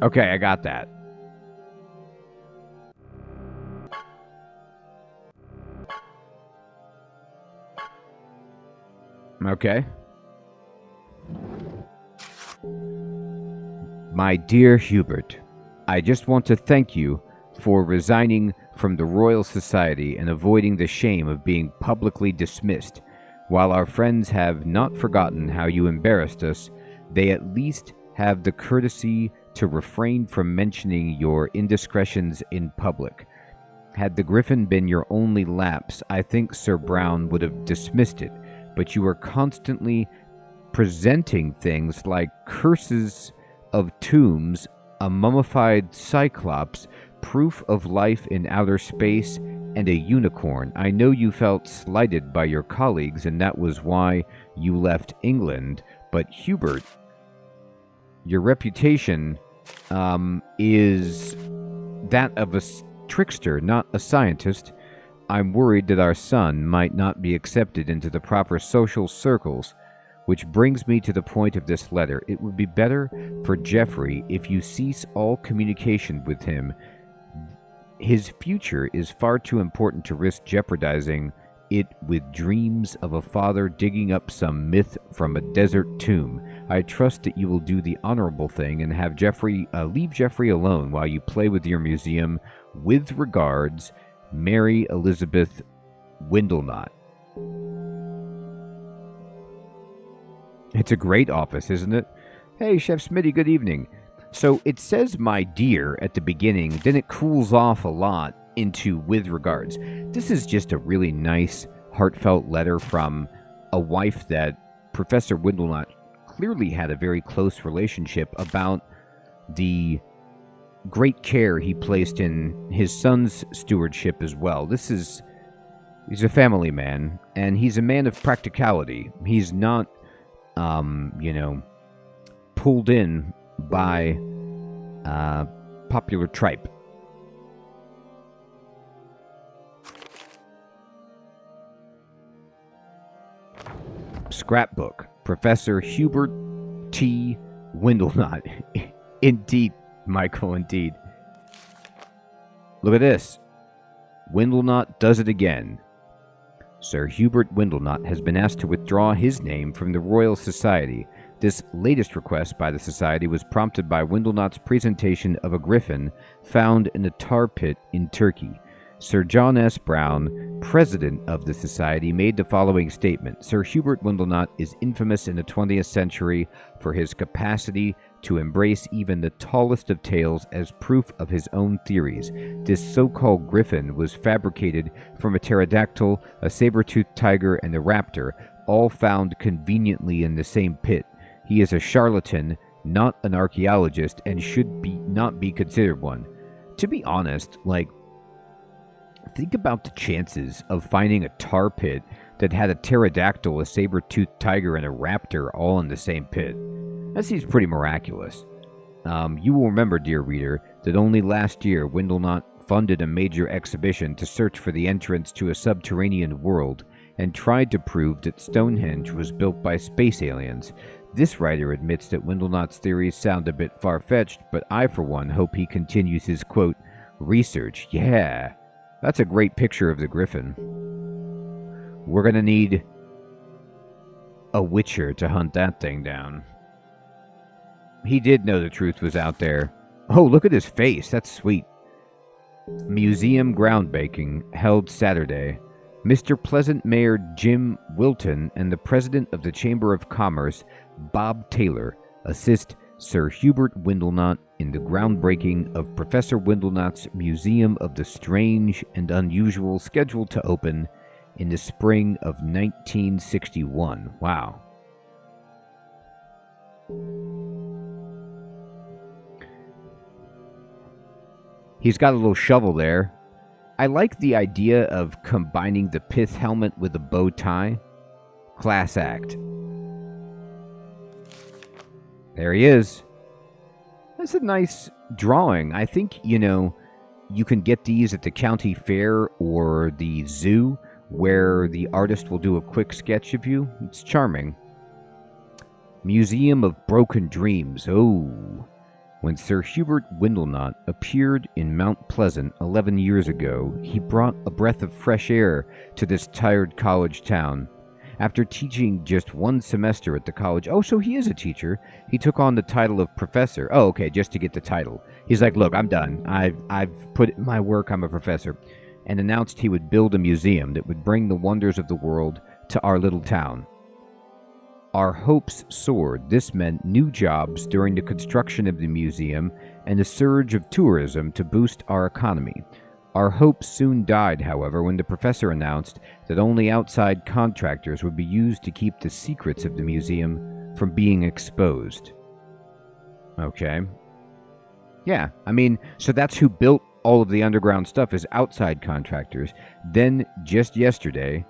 Okay, I got that. Okay. My dear Hubert, I just want to thank you for resigning from the Royal Society and avoiding the shame of being publicly dismissed. While our friends have not forgotten how you embarrassed us, they at least have the courtesy to refrain from mentioning your indiscretions in public. Had the Griffin been your only lapse, I think Sir Brown would have dismissed it, but you are constantly presenting things like curses of tombs, a mummified cyclops, proof of life in outer space, and a unicorn. I know you felt slighted by your colleagues, and that was why you left England, but Hubert, your reputation is that of a trickster, not a scientist. I'm worried that our son might not be accepted into the proper social circles, which brings me to the point of this letter. It would be better for Jeffrey if you cease all communication with him. His future is far too important to risk jeopardizing it with dreams of a father digging up some myth from a desert tomb. I trust that you will do the honorable thing and have leave Jeffrey alone while you play with your museum. With regards, Mary Elizabeth Windlenot. It's a great office, isn't it? Hey, Chef Smitty, good evening. So it says my dear at the beginning, then it cools off a lot into with regards. This is just a really nice, heartfelt letter from a wife that Professor Windlenot clearly had a very close relationship about the great care he placed in his son's stewardship as well. He's a family man, and he's a man of practicality. He's not, pulled in by popular tripe. Scrapbook, Professor Hubert T. Windlenot. Indeed, Michael, indeed. Look at this. Windlenot does it again. Sir Hubert Windlenot has been asked to withdraw his name from the Royal Society. This latest request by the Society was prompted by Windlenot's presentation of a griffin found in a tar pit in Turkey. Sir John S. Brown, president of the Society, made the following statement. Sir Hubert Windlenot is infamous in the 20th century for his capacity to embrace even the tallest of tales as proof of his own theories. This so-called griffin was fabricated from a pterodactyl, a saber-toothed tiger, and a raptor, all found conveniently in the same pit. He is a charlatan, not an archaeologist, and should not be considered one. To be honest, think about the chances of finding a tar pit that had a pterodactyl, a saber-toothed tiger, and a raptor all in the same pit. That seems pretty miraculous. You will remember, dear reader, that only last year Windlenot funded a major exhibition to search for the entrance to a subterranean world and tried to prove that Stonehenge was built by space aliens. This writer admits that Windlenot's theories sound a bit far-fetched, but I, for one, hope he continues his, quote, research. Yeah, that's a great picture of the griffin. We're gonna need a witcher to hunt that thing down. He did know the truth was out there. Oh, look at his face. That's sweet. Museum groundbreaking held Saturday. Mr. Pleasant Mayor Jim Wilton and the President of the Chamber of Commerce, Bob Taylor, assist Sir Hubert Windlenot in the groundbreaking of Professor Windlenot's Museum of the Strange and Unusual, scheduled to open in the spring of 1961. Wow. He's got a little shovel there. I like the idea of combining the pith helmet with a bow tie. Class act. There he is. That's a nice drawing. I think, you can get these at the county fair or the zoo, where the artist will do a quick sketch of you. It's charming. Museum of Broken Dreams. Oh. When Sir Hubert Windlenot appeared in Mount Pleasant 11 years ago, he brought a breath of fresh air to this tired college town. After teaching just one semester at the college, so he is a teacher, he took on the title of professor. Oh, okay, just to get the title. He's like, look, I'm done. I've put in my work, I'm a professor. And announced he would build a museum that would bring the wonders of the world to our little town. Our hopes soared. This meant new jobs during the construction of the museum and a surge of tourism to boost our economy. Our hopes soon died, however, when the professor announced that only outside contractors would be used to keep the secrets of the museum from being exposed. Okay. Yeah, so that's who built all of the underground stuff, is outside contractors. Then, just yesterday,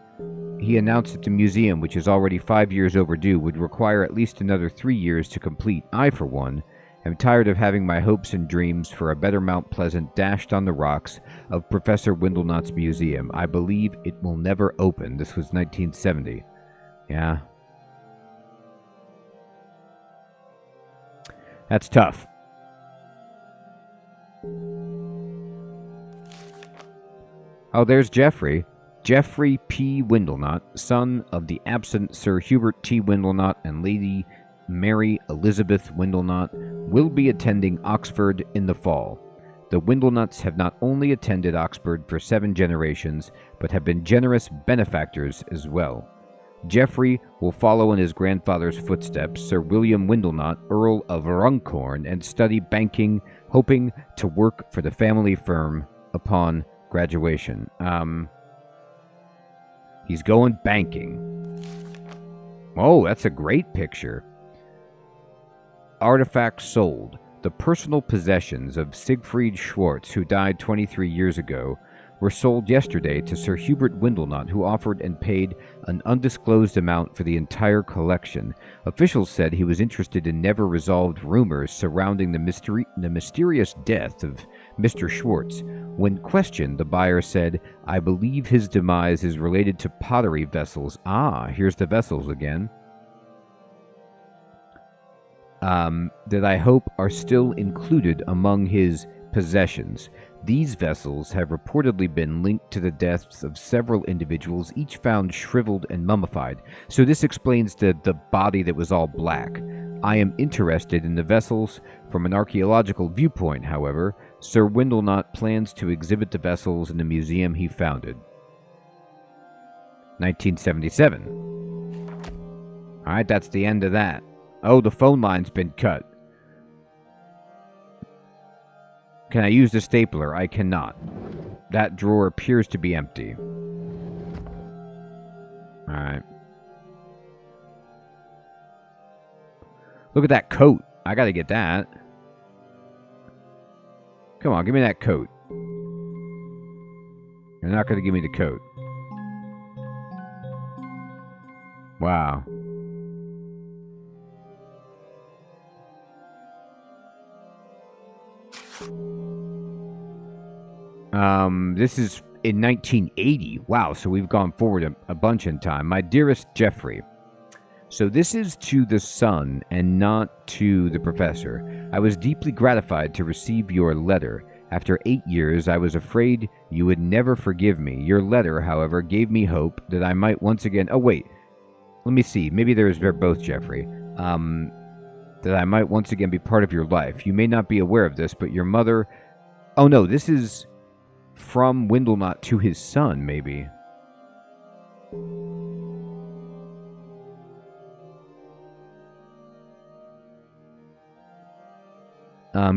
he announced that the museum, which is already 5 years overdue, would require at least another 3 years to complete. I, for one, am tired of having my hopes and dreams for a better Mount Pleasant dashed on the rocks of Professor Windlenot's museum. I believe it will never open. This was 1970. Yeah. That's tough. Oh, there's Jeffrey. Geoffrey P. Windlenot, son of the absent Sir Hubert T. Windlenot and Lady Mary Elizabeth Windlenot, will be attending Oxford in the fall. The Windlenots have not only attended Oxford for 7 generations, but have been generous benefactors as well. Geoffrey will follow in his grandfather's footsteps, Sir William Windlenot, Earl of Runcorn, and study banking, hoping to work for the family firm upon graduation. He's going banking. Oh, that's a great picture. Artifacts sold. The personal possessions of Siegfried Schwartz, who died 23 years ago, were sold yesterday to Sir Hubert Windlenot, who offered and paid an undisclosed amount for the entire collection. Officials said he was interested in never-resolved rumors surrounding the mysterious death of Mr. Schwartz. When questioned, the buyer said, "I believe his demise is related to pottery vessels." Ah, here's the vessels again. That I hope are still included among his possessions. These vessels have reportedly been linked to the deaths of several individuals, each found shriveled and mummified. So this explains the body that was all black. I am interested in the vessels from an archaeological viewpoint, however. Sir Windlenot plans to exhibit the vessels in the museum he founded. 1977. Alright, that's the end of that. Oh, the phone line's been cut. Can I use the stapler? I cannot. That drawer appears to be empty. Alright. Look at that coat. I gotta get that. Come on, give me that coat. You're not gonna give me the coat. Wow. This is in 1980. Wow, so we've gone forward a bunch in time. My dearest Geoffrey. So this is to the son and not to the professor. I was deeply gratified to receive your letter. After 8 years, I was afraid you would never forgive me. Your letter, however, gave me hope that I might once again... Oh, wait. Let me see. Maybe they're both Geoffrey. That I might once again be part of your life. You may not be aware of this, but your mother... Oh, no, this is from Windlenot to his son, maybe.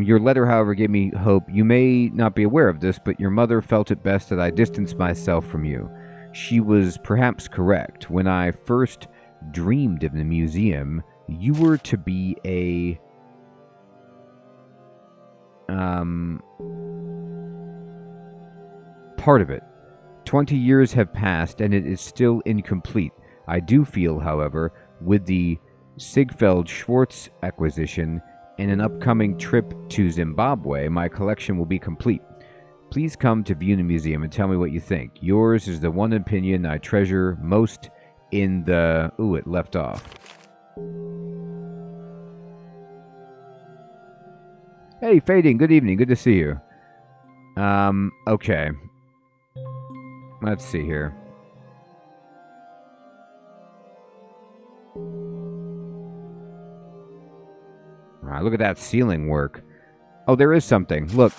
Your letter, however, gave me hope. You may not be aware of this, but your mother felt it best that I distance myself from you. She was perhaps correct. When I first dreamed of the museum, you were to be a... part of it. 20 years have passed, and it is still incomplete. I do feel, however, with the Siegfried Schwartz acquisition and an upcoming trip to Zimbabwe, my collection will be complete. Please come to view the museum and tell me what you think. Yours is the one opinion I treasure most in the... Ooh, it left off. Hey, Fading, good evening. Good to see you. Okay. Let's see here. Alright, look at that ceiling work. Oh, there is something. Look,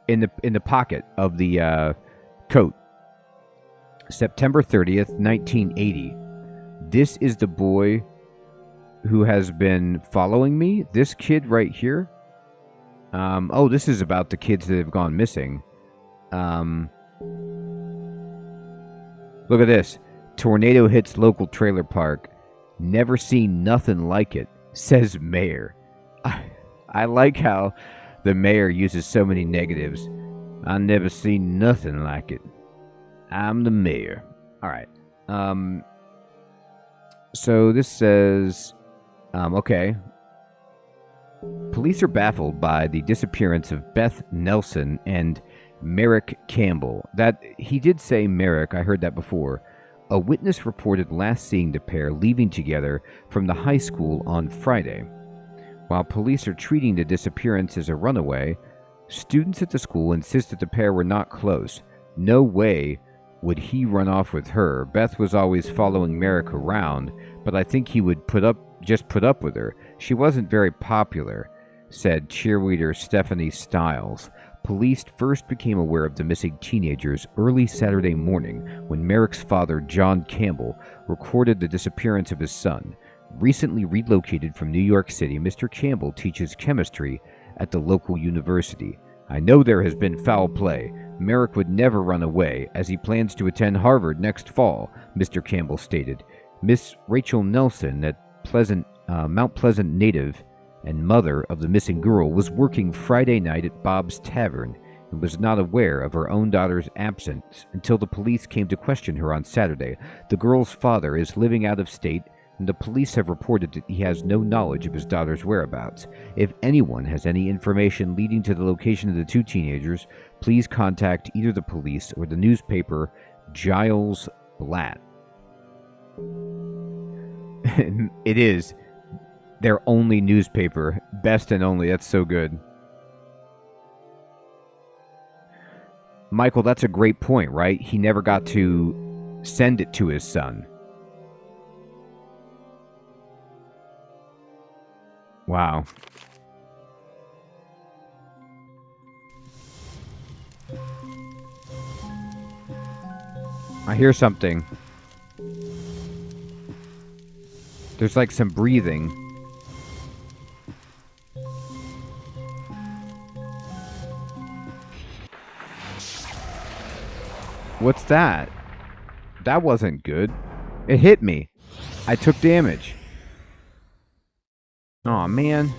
in the pocket of the coat. September 30th, 1980. This is the boy who has been following me. This kid right here. Oh, this is about the kids that have gone missing. Look at this. Tornado hits local trailer park. Never seen nothing like it, says mayor. I like how the mayor uses so many negatives. I never seen nothing like it. I'm the mayor. Alright. So this says... okay. Police are baffled by the disappearance of Beth Nelson and Merrick Campbell. That he did say Merrick, I heard that before. A witness reported last seeing the pair leaving together from the high school on Friday. While police are treating the disappearance as a runaway, students at the school insist that the pair were not close. No way would he run off with her. Beth was always following Merrick around, but I think he would just put up with her. She wasn't very popular, said cheerleader Stephanie Stiles. Police first became aware of the missing teenagers early Saturday morning when Merrick's father, John Campbell, recorded the disappearance of his son. Recently relocated from New York City, Mr. Campbell teaches chemistry at the local university. I know there has been foul play. Merrick would never run away, as he plans to attend Harvard next fall, Mr. Campbell stated. Miss Rachel Nelson, that Mount Pleasant native and mother of the missing girl, was working Friday night at Bob's Tavern and was not aware of her own daughter's absence until the police came to question her on Saturday. The girl's father is living out of state, and the police have reported that he has no knowledge of his daughter's whereabouts. If anyone has any information leading to the location of the two teenagers, please contact either the police or the newspaper Giles Blatt. It is their only newspaper. Best and only. That's so good. Michael, that's a great point, right? He never got to send it to his son. Wow. I hear something. There's like some breathing. What's that? That wasn't good. It hit me. I took damage. Aw, man.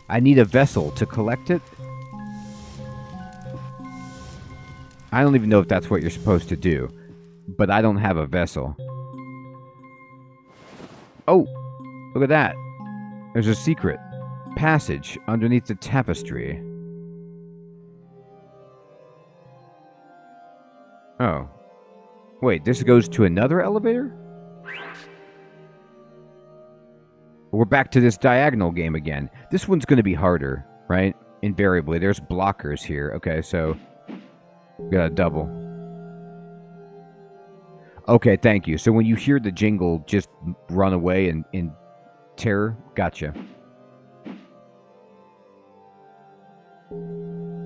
I need a vessel to collect it? I don't even know if that's what you're supposed to do. But I don't have a vessel. Oh! Look at that. There's a secret passage underneath the tapestry. Oh. Wait, this goes to another elevator? We're back to this diagonal game again. This one's going to be harder, right? Invariably. There's blockers here. Okay, so we got a double. Okay, thank you. So when you hear the jingle, just run away in terror. Gotcha.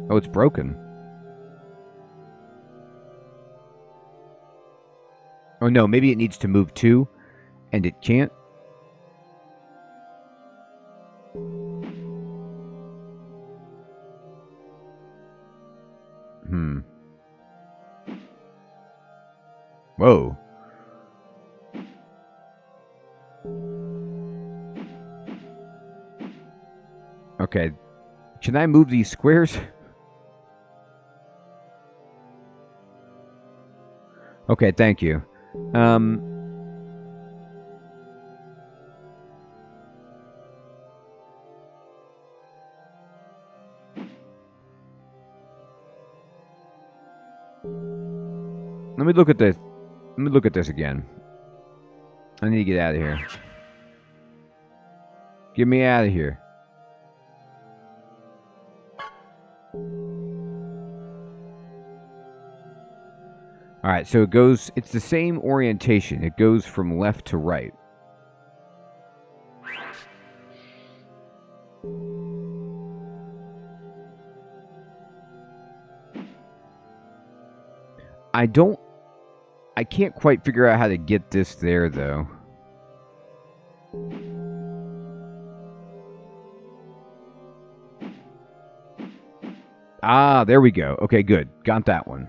Oh, it's broken. Oh no, maybe it needs to move too, and it can't. Whoa. Okay. Can I move these squares? Okay, thank you. Let me look at this. Let me look at this again. I need to get out of here. Get me out of here. Alright, so it goes, it's the same orientation. It goes from left to right. I can't quite figure out how to get this there, though. Ah, there we go. Okay, good. Got that one.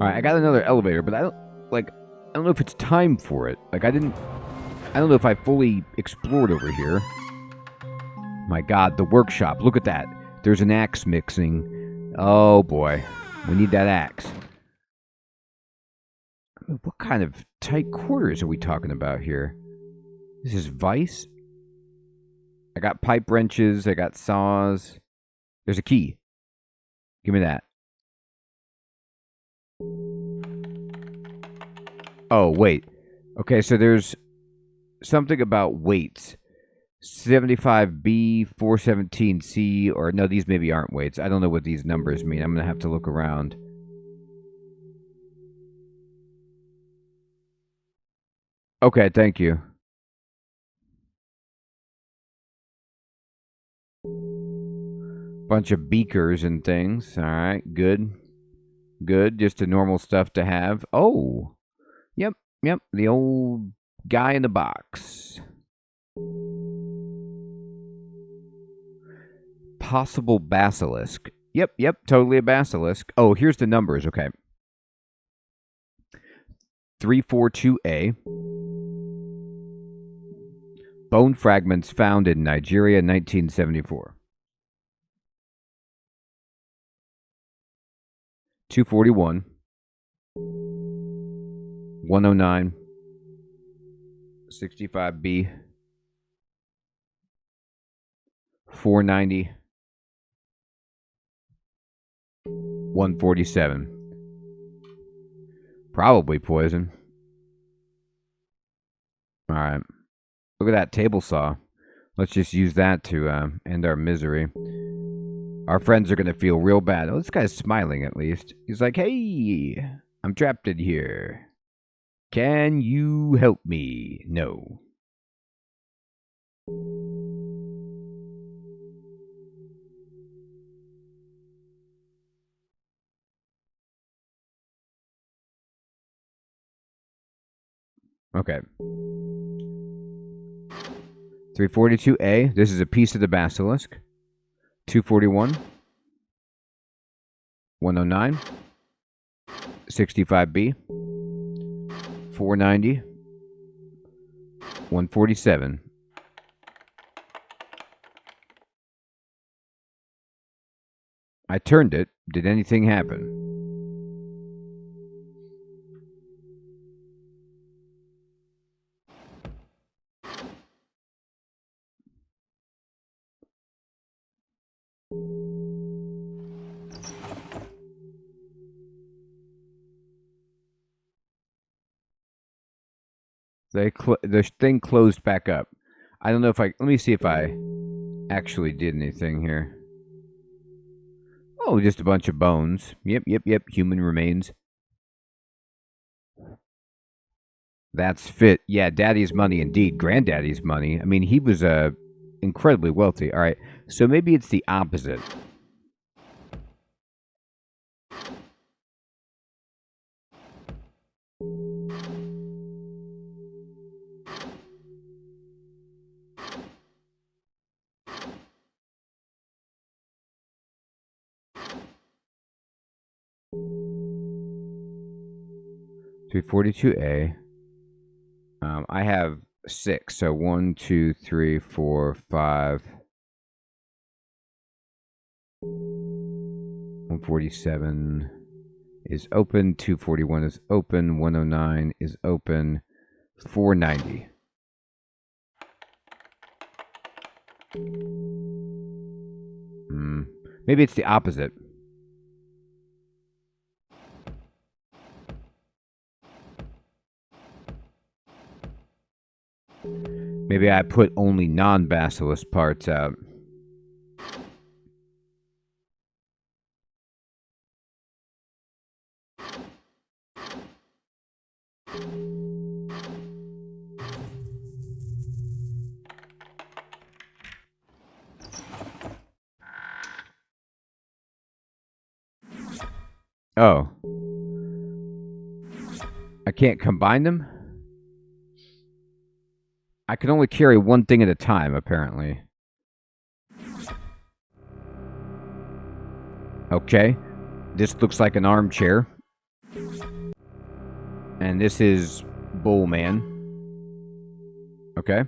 Alright, I got another elevator, but I don't know if it's time for it. I don't know if I fully explored over here. My god, the workshop. Look at that. There's an axe mixing. Oh boy. We need that axe. What kind of tight quarters are we talking about here? This is Vice? I got pipe wrenches. I got saws. There's a key. Give me that. Oh, wait. Okay, so there's something about weights. 75B, 417C, or no, these maybe aren't weights. I don't know what these numbers mean. I'm going to have to look around. Okay, thank you. Bunch of beakers and things. All right, good. Good, just the normal stuff to have. Oh, yep, the old guy in the box. Possible basilisk. Yep, totally a basilisk. Oh, here's the numbers, okay. 342A. Bone fragments found in Nigeria, 1974. 241. 109. 65B. 490. 147. Probably poison. Alright. Look at that table saw. Let's just use that to end our misery. Our friends are going to feel real bad. Oh, this guy's smiling at least. He's like, hey, I'm trapped in here. Can you help me? No. Okay. 342A. This is a piece of the basilisk. 241. 109. 65B. 490. 147. I turned it. Did anything happen? The thing closed back up. I don't know if let me see if I actually did anything here. Oh, just a bunch of bones. Yep. Human remains. That's fit. Yeah, daddy's money indeed. Granddaddy's money. I mean, he was incredibly wealthy. All right, so maybe it's the opposite. $342A. I have 6. So 1, 2, 3, 4, 5. 147 is open. 241 is open. 109 is open. 490. Maybe it's the opposite. Maybe I put only non-basilisk parts out. Oh. I can't combine them? I can only carry one thing at a time, apparently. Okay. This looks like an armchair. And this is Bullman. Okay.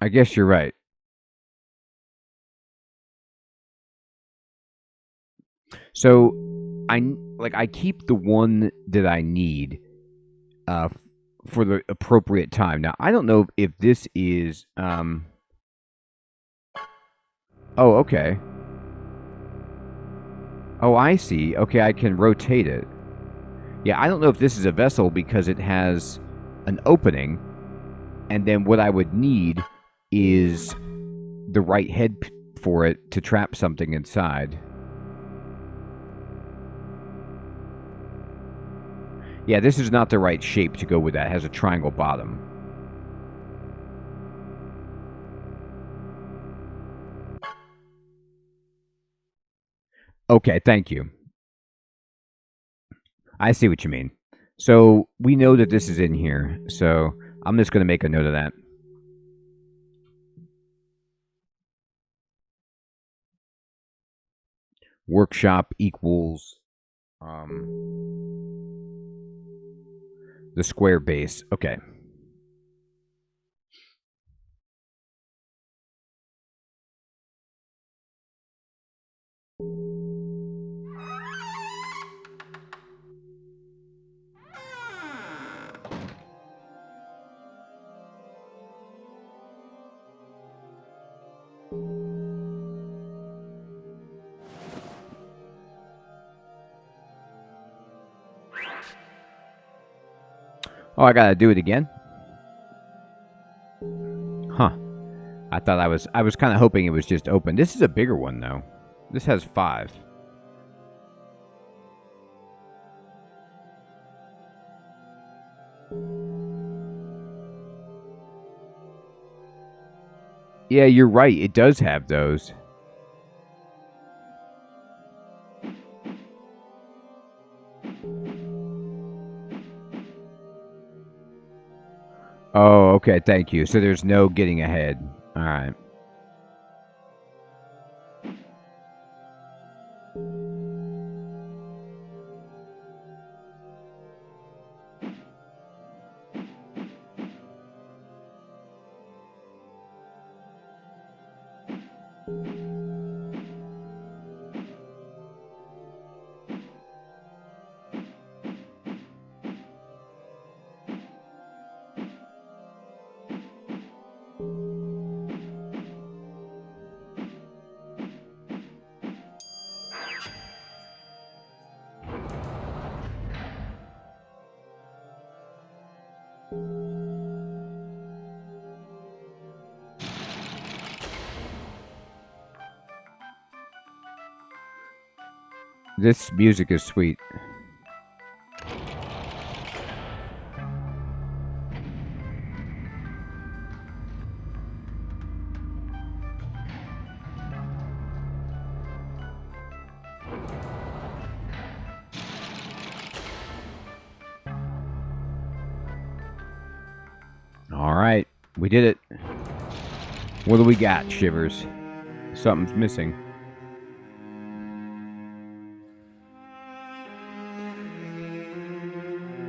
I guess you're right. So, like, I keep the one that I need for the appropriate time. Now, I don't know if this is... Oh, okay. Oh, I see. Okay, I can rotate it. Yeah, I don't know if this is a vessel because it has an opening, and then what I would need is the right head for it to trap something inside. Yeah, this is not the right shape to go with that. It has a triangle bottom. Okay, thank you. I see what you mean. So we know that this is in here, so I'm just going to make a note of that. Workshop equals the square base. Okay. Oh, I gotta do it again? Huh. I thought I was kind of hoping it was just open. This is a bigger one, though. This has 5. Yeah, you're right. It does have those. Oh, okay, thank you. So there's no getting ahead. All right. This music is sweet. All right, we did it. What do we got, Shivers? Something's missing.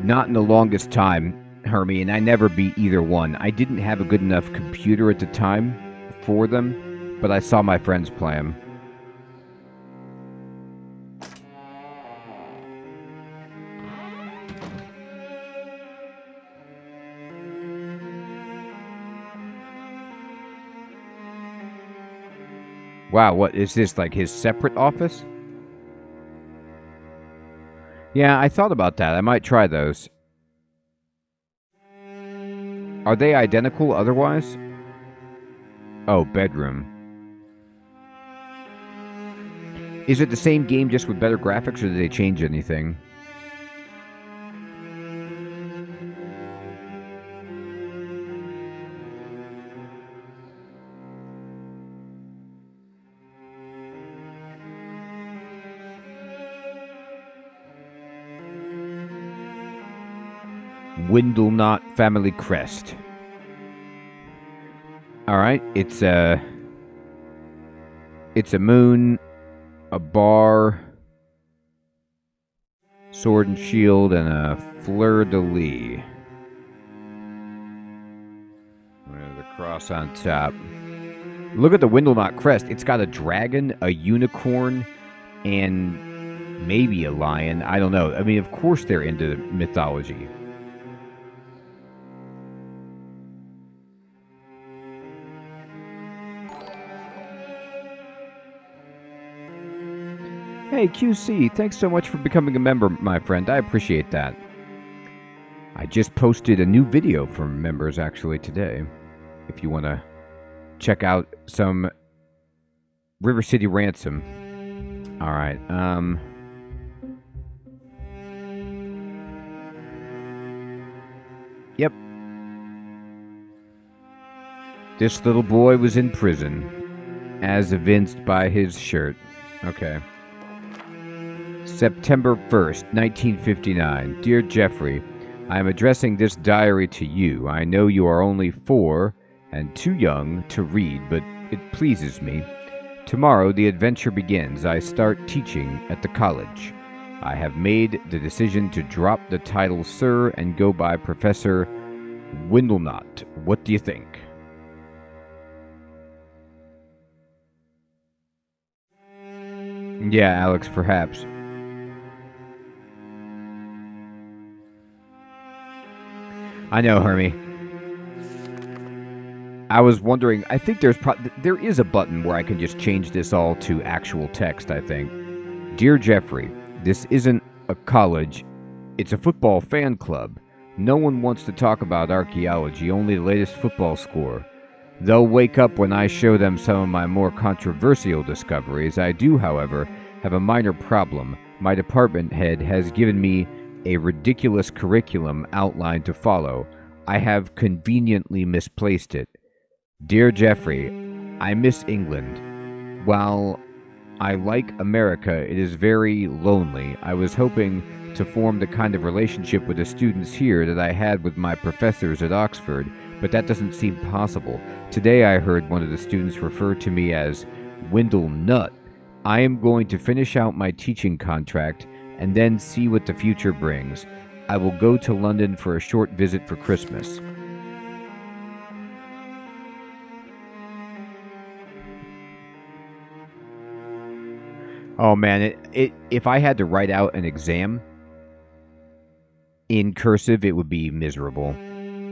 Not in the longest time, Hermie, and I never beat either one. I didn't have a good enough computer at the time for them, but I saw my friends play them. Wow, what is this, like his separate office? Yeah, I thought about that. I might try those. Are they identical otherwise? Oh, bedroom. Is it the same game just with better graphics, or did they change anything? Windlenot family crest. Alright, it's a moon, a bar, sword and shield, and a fleur-de-lis. With the cross on top. Look at the Windlenot crest. It's got a dragon, a unicorn, and maybe a lion. I don't know. I mean, of course they're into mythology. Hey, QC, thanks so much for becoming a member, my friend. I appreciate that. I just posted a new video for members, actually, today. If you want to check out some River City Ransom. Alright, Yep. This little boy was in prison, as evinced by his shirt. Okay. September 1st, 1959. Dear Jeffrey, I am addressing this diary to you. I know you are only 4 and too young to read, but it pleases me. Tomorrow the adventure begins. I start teaching at the college. I have made the decision to drop the title Sir and go by Professor Windlenot. What do you think? Yeah, Alex, perhaps. I know, Hermie. I was wondering, I think there is a button where I can just change this all to actual text, I think. Dear Jeffrey, this isn't a college, it's a football fan club. No one wants to talk about archaeology, only the latest football score. They'll wake up when I show them some of my more controversial discoveries. I do, however, have a minor problem. My department head has given me a ridiculous curriculum outline to follow. I have conveniently misplaced it. Dear Jeffrey, I miss England. While I like America, it is very lonely. I was hoping to form the kind of relationship with the students here that I had with my professors at Oxford, but that doesn't seem possible. Today I heard one of the students refer to me as Windlenot. I am going to finish out my teaching contract and then see what the future brings. I will go to London for a short visit for Christmas. Oh man, if I had to write out an exam in cursive, it would be miserable.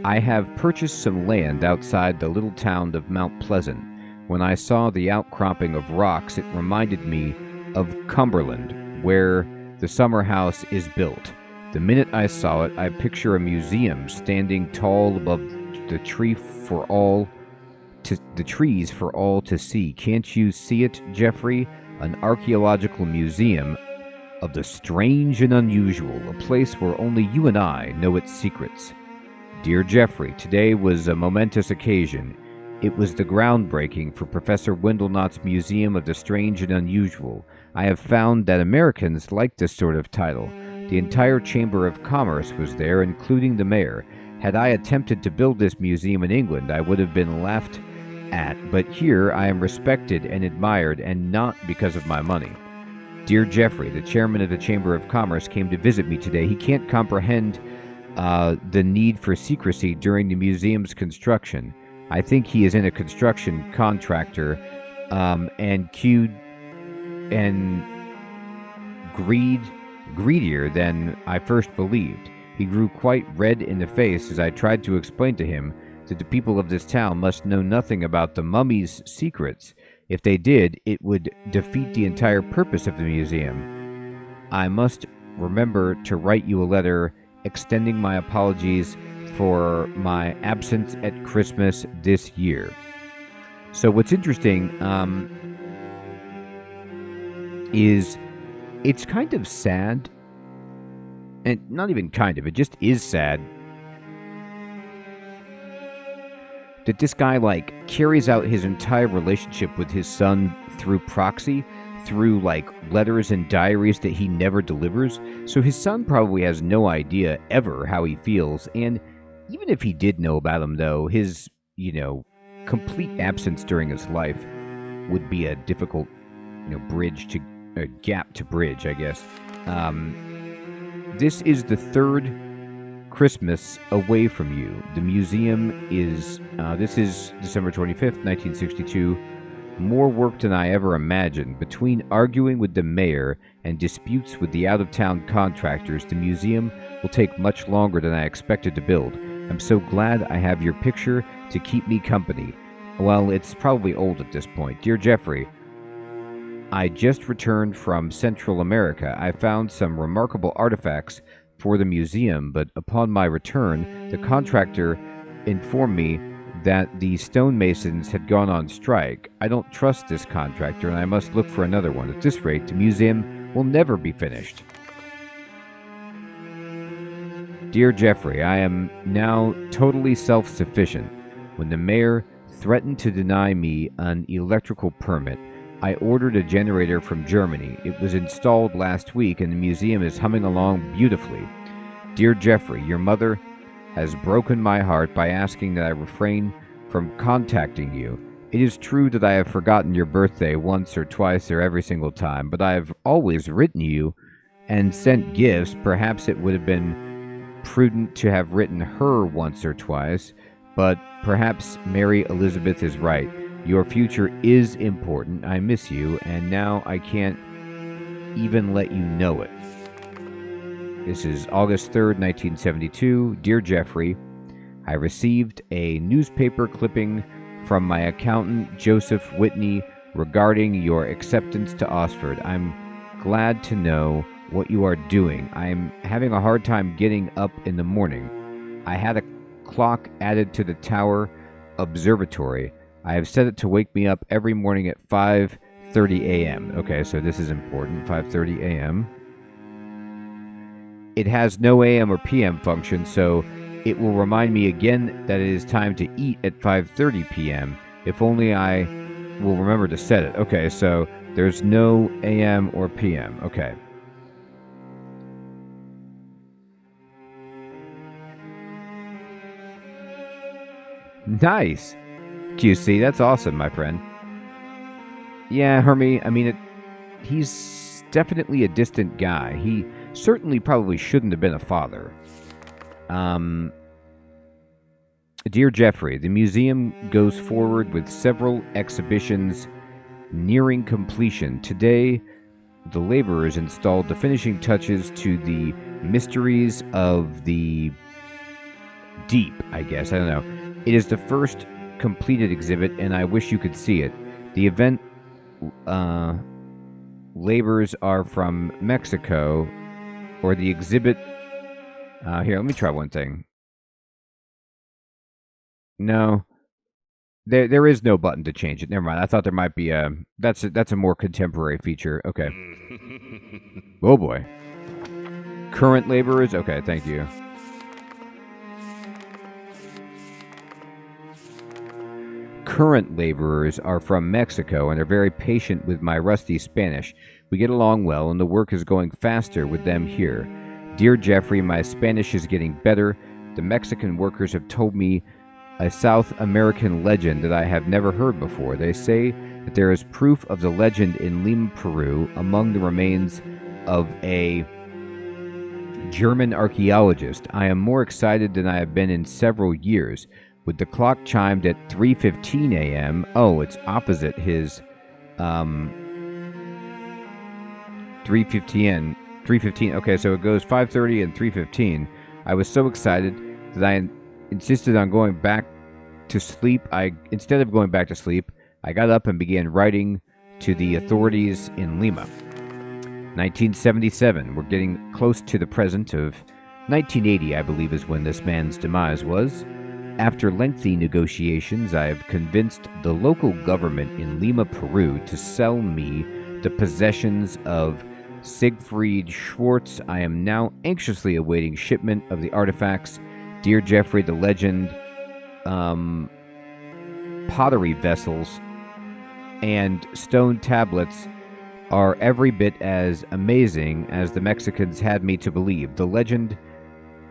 I have purchased some land outside the little town of Mount Pleasant. When I saw the outcropping of rocks, it reminded me of Cumberland, where the summer house is built. The minute I saw it, I picture a museum standing tall above the trees for all to see. Can't you see it, Jeffrey? An archaeological museum of the strange and unusual, a place where only you and I know its secrets. Dear Jeffrey, today was a momentous occasion. It was the groundbreaking for Professor Windlenot's Museum of the Strange and Unusual. I have found that Americans like this sort of title. The entire Chamber of Commerce was there, including the mayor. Had I attempted to build this museum in England, I would have been laughed at, but here I am respected and admired, and not because of my money. Dear Jeffrey, the chairman of the Chamber of Commerce came to visit me today. He can't comprehend the need for secrecy during the museum's construction. I think he is in a construction contractor and greedier than I first believed. He grew quite red in the face as I tried to explain to him that the people of this town must know nothing about the mummy's secrets. If they did, it would defeat the entire purpose of the museum. I must remember to write you a letter extending my apologies for my absence at Christmas this year. So what's interesting is it's kind of sad, and not even kind of, it just is sad that this guy carries out his entire relationship with his son through proxy, through letters and diaries that he never delivers. So his son probably has no idea ever how he feels, and even if he did know about him, though, his complete absence during his life would be a difficult gap to bridge, I guess. This is the third Christmas away from you. The museum is, this is December 25th, 1962. more work than I ever imagined. Between arguing with the mayor and disputes with the out-of-town contractors, the museum will take much longer than I expected to build. I'm so glad I have your picture to keep me company. Well, it's probably old at this point. Dear Jeffrey, I just returned from Central America. I found some remarkable artifacts for the museum, but upon my return, the contractor informed me that the stonemasons had gone on strike. I don't trust this contractor, and I must look for another one. At this rate, the museum will never be finished. Dear Jeffrey, I am now totally self-sufficient. When the mayor threatened to deny me an electrical permit, I ordered a generator from Germany. It was installed last week, and the museum is humming along beautifully. Dear Jeffrey, your mother has broken my heart by asking that I refrain from contacting you. It is true that I have forgotten your birthday once or twice or every single time, but I have always written you and sent gifts. Perhaps it would have been prudent to have written her once or twice, but perhaps Mary Elizabeth is right. Your future is important. I miss you, and now I can't even let you know it. This is August 3rd, 1972. Dear Jeffrey, I received a newspaper clipping from my accountant, Joseph Whitney, regarding your acceptance to Oxford. I'm glad to know what you are doing. I'm having a hard time getting up in the morning. I had a clock added to the tower observatory. I have set it to wake me up every morning at 5:30 a.m. Okay, so this is important. 5:30 a.m. It has no AM or PM function, so it will remind me again that it is time to eat at 5:30 p.m. If only I will remember to set it. Okay, so there's no AM or PM. Okay. Nice. QC, that's awesome, my friend. Yeah, Hermie, I mean, he's definitely a distant guy. He certainly probably shouldn't have been a father. Dear Jeffrey, the museum goes forward with several exhibitions nearing completion. Today, the laborers installed the finishing touches to the Mysteries of the Deep, I guess. I don't know. It is the first completed exhibit, and I wish you could see it. The event labors are from Mexico, or the exhibit... here, let me try one thing. No. There is no button to change it. Never mind. I thought there might be a... That's a more contemporary feature. Okay. Oh, boy. Current laborers? Okay, thank you. Current laborers are from Mexico and are very patient with my rusty Spanish. We get along well, and the work is going faster with them here. Dear Jeffrey, my Spanish is getting better. The Mexican workers have told me a South American legend that I have never heard before. They say that there is proof of the legend in Lima, Peru, among the remains of a German archaeologist. I am more excited than I have been in several years. With the clock chimed at 3:15 a.m. Oh, it's opposite his 3:15. 3:15. Okay, so it goes 5:30 and 3:15. I was so excited that I insisted on going back to sleep. Instead of going back to sleep, I got up and began writing to the authorities in Lima. 1977. We're getting close to the present of 1980, I believe, is when this man's demise was. After lengthy negotiations, I have convinced the local government in Lima, Peru, to sell me the possessions of Siegfried Schwartz. I am now anxiously awaiting shipment of the artifacts. Dear Jeffrey, the legend, pottery vessels and stone tablets are every bit as amazing as the Mexicans had me to believe. The legend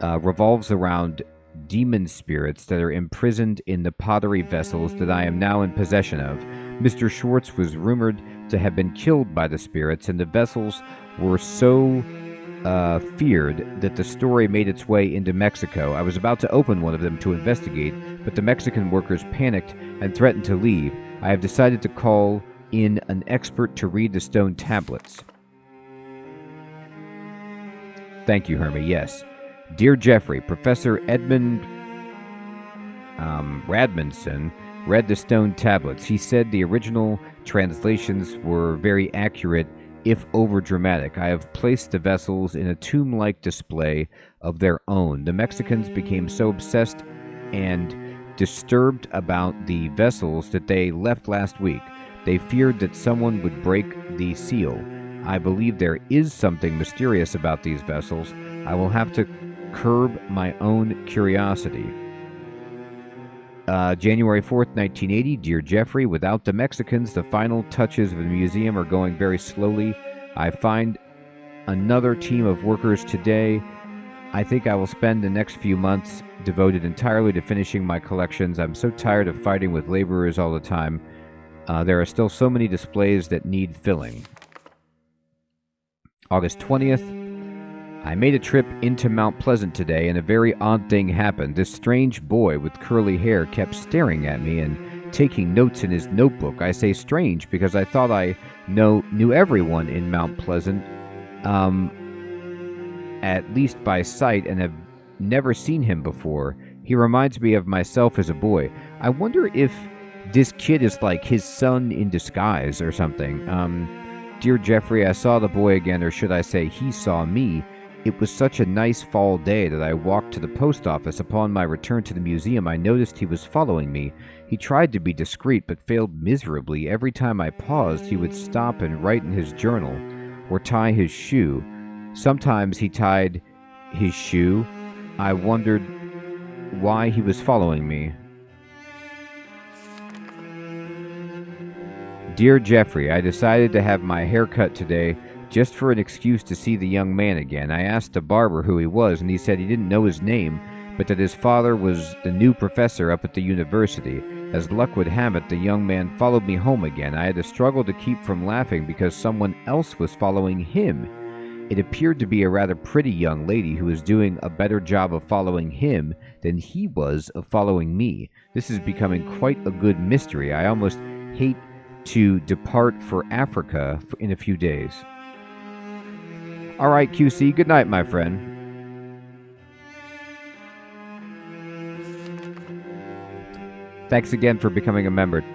revolves around demon spirits that are imprisoned in the pottery vessels that I am now in possession of. Mr. Schwartz was rumored to have been killed by the spirits, and the vessels were so feared that the story made its way into Mexico. I was about to open one of them to investigate, but the Mexican workers panicked and threatened to leave. I have decided to call in an expert to read the stone tablets. Thank you, Hermie. Yes. Dear Jeffrey, Professor Edmund Radmanson read the stone tablets. He said the original translations were very accurate, if over-dramatic. I have placed the vessels in a tomb-like display of their own. The Mexicans became so obsessed and disturbed about the vessels that they left last week. They feared that someone would break the seal. I believe there is something mysterious about these vessels. I will have to curb my own curiosity. January 4th, 1980. Dear Jeffrey, without the Mexicans, the final touches of the museum are going very slowly. I find another team of workers today. I think I will spend the next few months devoted entirely to finishing my collections. I'm so tired of fighting with laborers all the time. There are still so many displays that need filling. August 20th. I made a trip into Mount Pleasant today, and a very odd thing happened. This strange boy with curly hair kept staring at me and taking notes in his notebook. I say strange because I thought I knew everyone in Mount Pleasant, at least by sight, and have never seen him before. He reminds me of myself as a boy. I wonder if this kid is like his son in disguise or something. Dear Jeffrey, I saw the boy again, or should I say he saw me. It was such a nice fall day that I walked to the post office. Upon my return to the museum, I noticed he was following me. He tried to be discreet, but failed miserably. Every time I paused, he would stop and write in his journal, or tie his shoe. Sometimes he tied his shoe. I wondered why he was following me. Dear Jeffrey, I decided to have my hair cut today, just for an excuse to see the young man again. I asked the barber who he was, and he said he didn't know his name, but that his father was the new professor up at the university. As luck would have it, the young man followed me home again. I had to struggle to keep from laughing because someone else was following him. It appeared to be a rather pretty young lady who was doing a better job of following him than he was of following me. This is becoming quite a good mystery. I almost hate to depart for Africa in a few days. All right, QC, good night, my friend. Thanks again for becoming a member.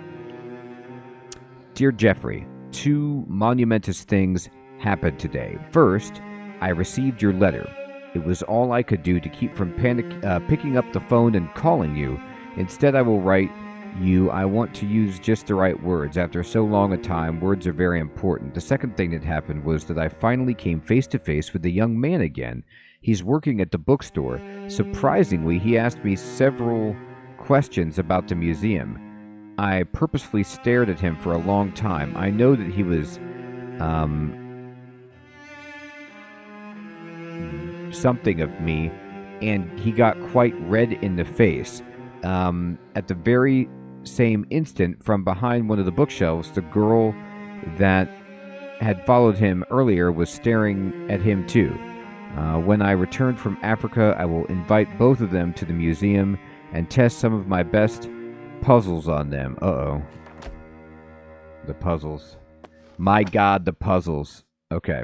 Dear Jeffrey, two monumentous things happened today. First, I received your letter. It was all I could do to keep from picking up the phone and calling you. Instead, I will write you. I want to use just the right words. After so long a time, words are very important. The second thing that happened was that I finally came face to face with the young man again. He's working at the bookstore. Surprisingly, he asked me several questions about the museum. I purposefully stared at him for a long time. I know that he was something of me, and he got quite red in the face. At the very same instant, from behind one of the bookshelves, the girl that had followed him earlier was staring at him too. When I return from Africa, I will invite both of them to the museum and test some of my best puzzles on them. Uh-oh. The puzzles. My God, the puzzles. Okay.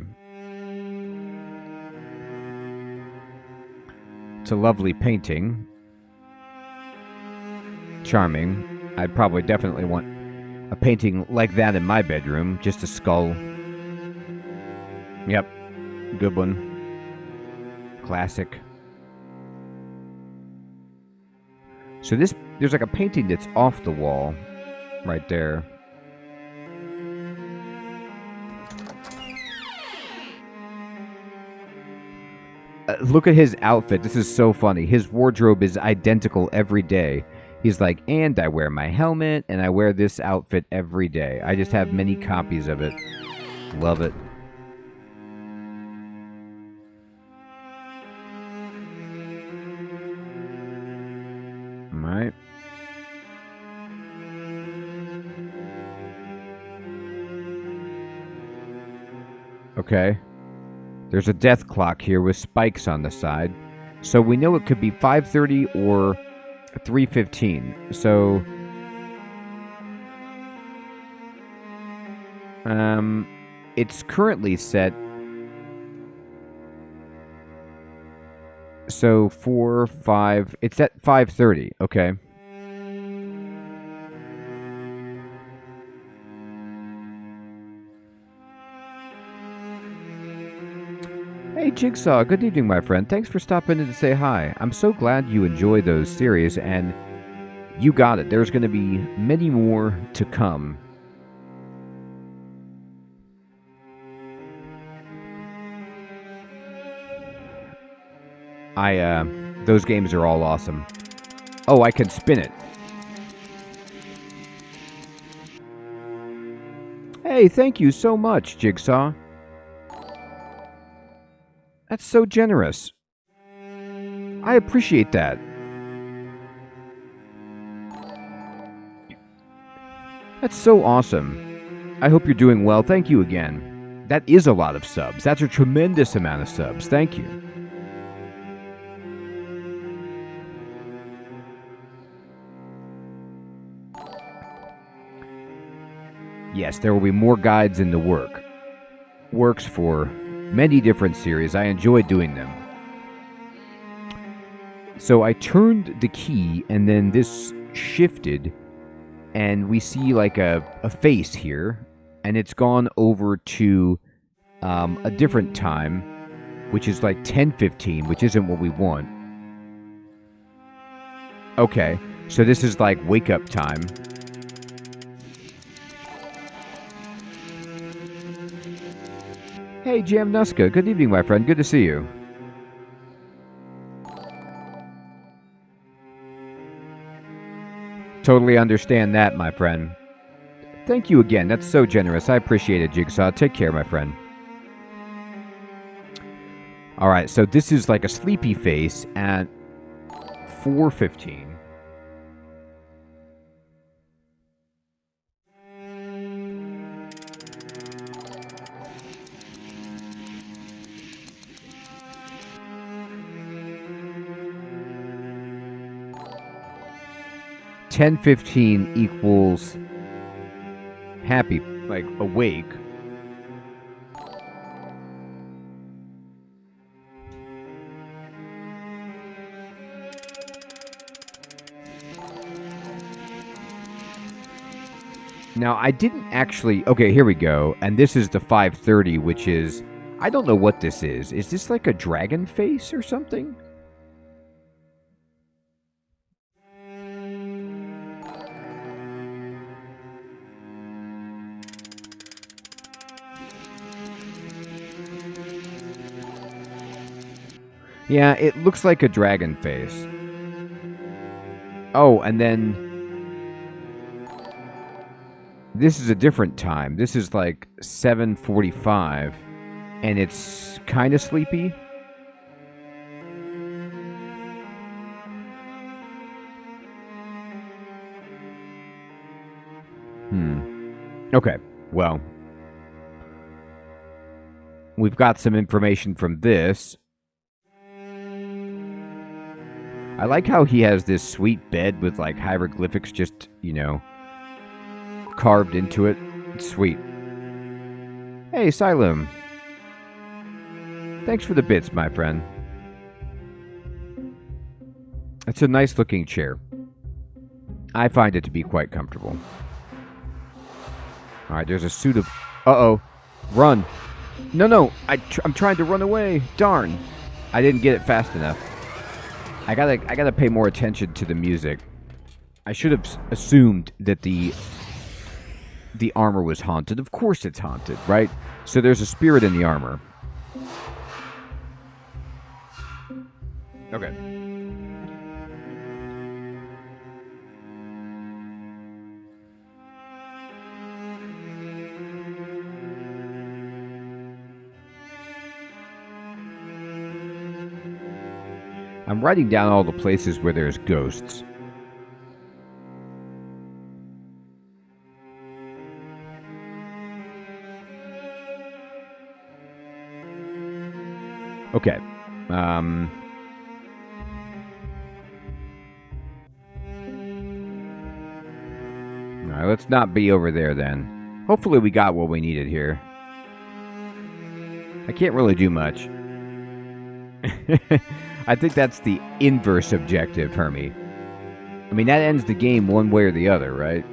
It's a lovely painting. Charming. I'd probably definitely want a painting like that in my bedroom. Just a skull. Yep. Good one. Classic. So there's like a painting that's off the wall. Right there. Look at his outfit. This is so funny. His wardrobe is identical every day. He's like, and I wear my helmet, and I wear this outfit every day. I just have many copies of it. Love it. Alright. Okay. There's a death clock here with spikes on the side. So we know it could be 5:30 or 3:15. So It's currently set. So 4, 5. It's at 5:30. Okay. Hey Jigsaw, good evening, my friend. Thanks for stopping in to say hi. I'm so glad you enjoy those series, and you got it. There's going to be many more to come. Those games are all awesome. Oh, I can spin it. Hey, thank you so much, Jigsaw. That's so generous. I appreciate that. That's so awesome. I hope you're doing well. Thank you again. That is a lot of subs. That's a tremendous amount of subs. Thank you. Yes, there will be more guides in the works for many different series. I enjoy doing them. So I turned the key, and then this shifted, and we see like a face here, and it's gone over to a different time, which is like 10:15, which isn't what we want. Okay, so this is like wake-up time. Hey, Jamnuska. Good evening, my friend. Good to see you. Totally understand that, my friend. Thank you again. That's so generous. I appreciate it, Jigsaw. Take care, my friend. Alright, so this is like a sleepy face at 4:15. $10:15 equals happy, like awake. Now, I didn't actually... Okay, here we go. And this is the 5:30, which is... I don't know what this is. Is this like a dragon face or something? Yeah, it looks like a dragon face. Oh, and then... This is a different time. This is like 7:45, and it's kind of sleepy. Okay, well, we've got some information from this. I like how he has this sweet bed with like hieroglyphics just, you know, carved into it. It's sweet. Hey, Asylum. Thanks for the bits, my friend. It's a nice looking chair. I find it to be quite comfortable. Alright, there's a suit of... Uh-oh. Run. No. I'm trying to run away. Darn. I didn't get it fast enough. I gotta pay more attention to the music. I should have assumed that the armor was haunted. Of course it's haunted, right? So there's a spirit in the armor. Okay. I'm writing down all the places where there's ghosts. Okay. Alright, let's not be over there then. Hopefully we got what we needed here. I can't really do much. I think that's the inverse objective, Hermie. I mean, that ends the game one way or the other, right?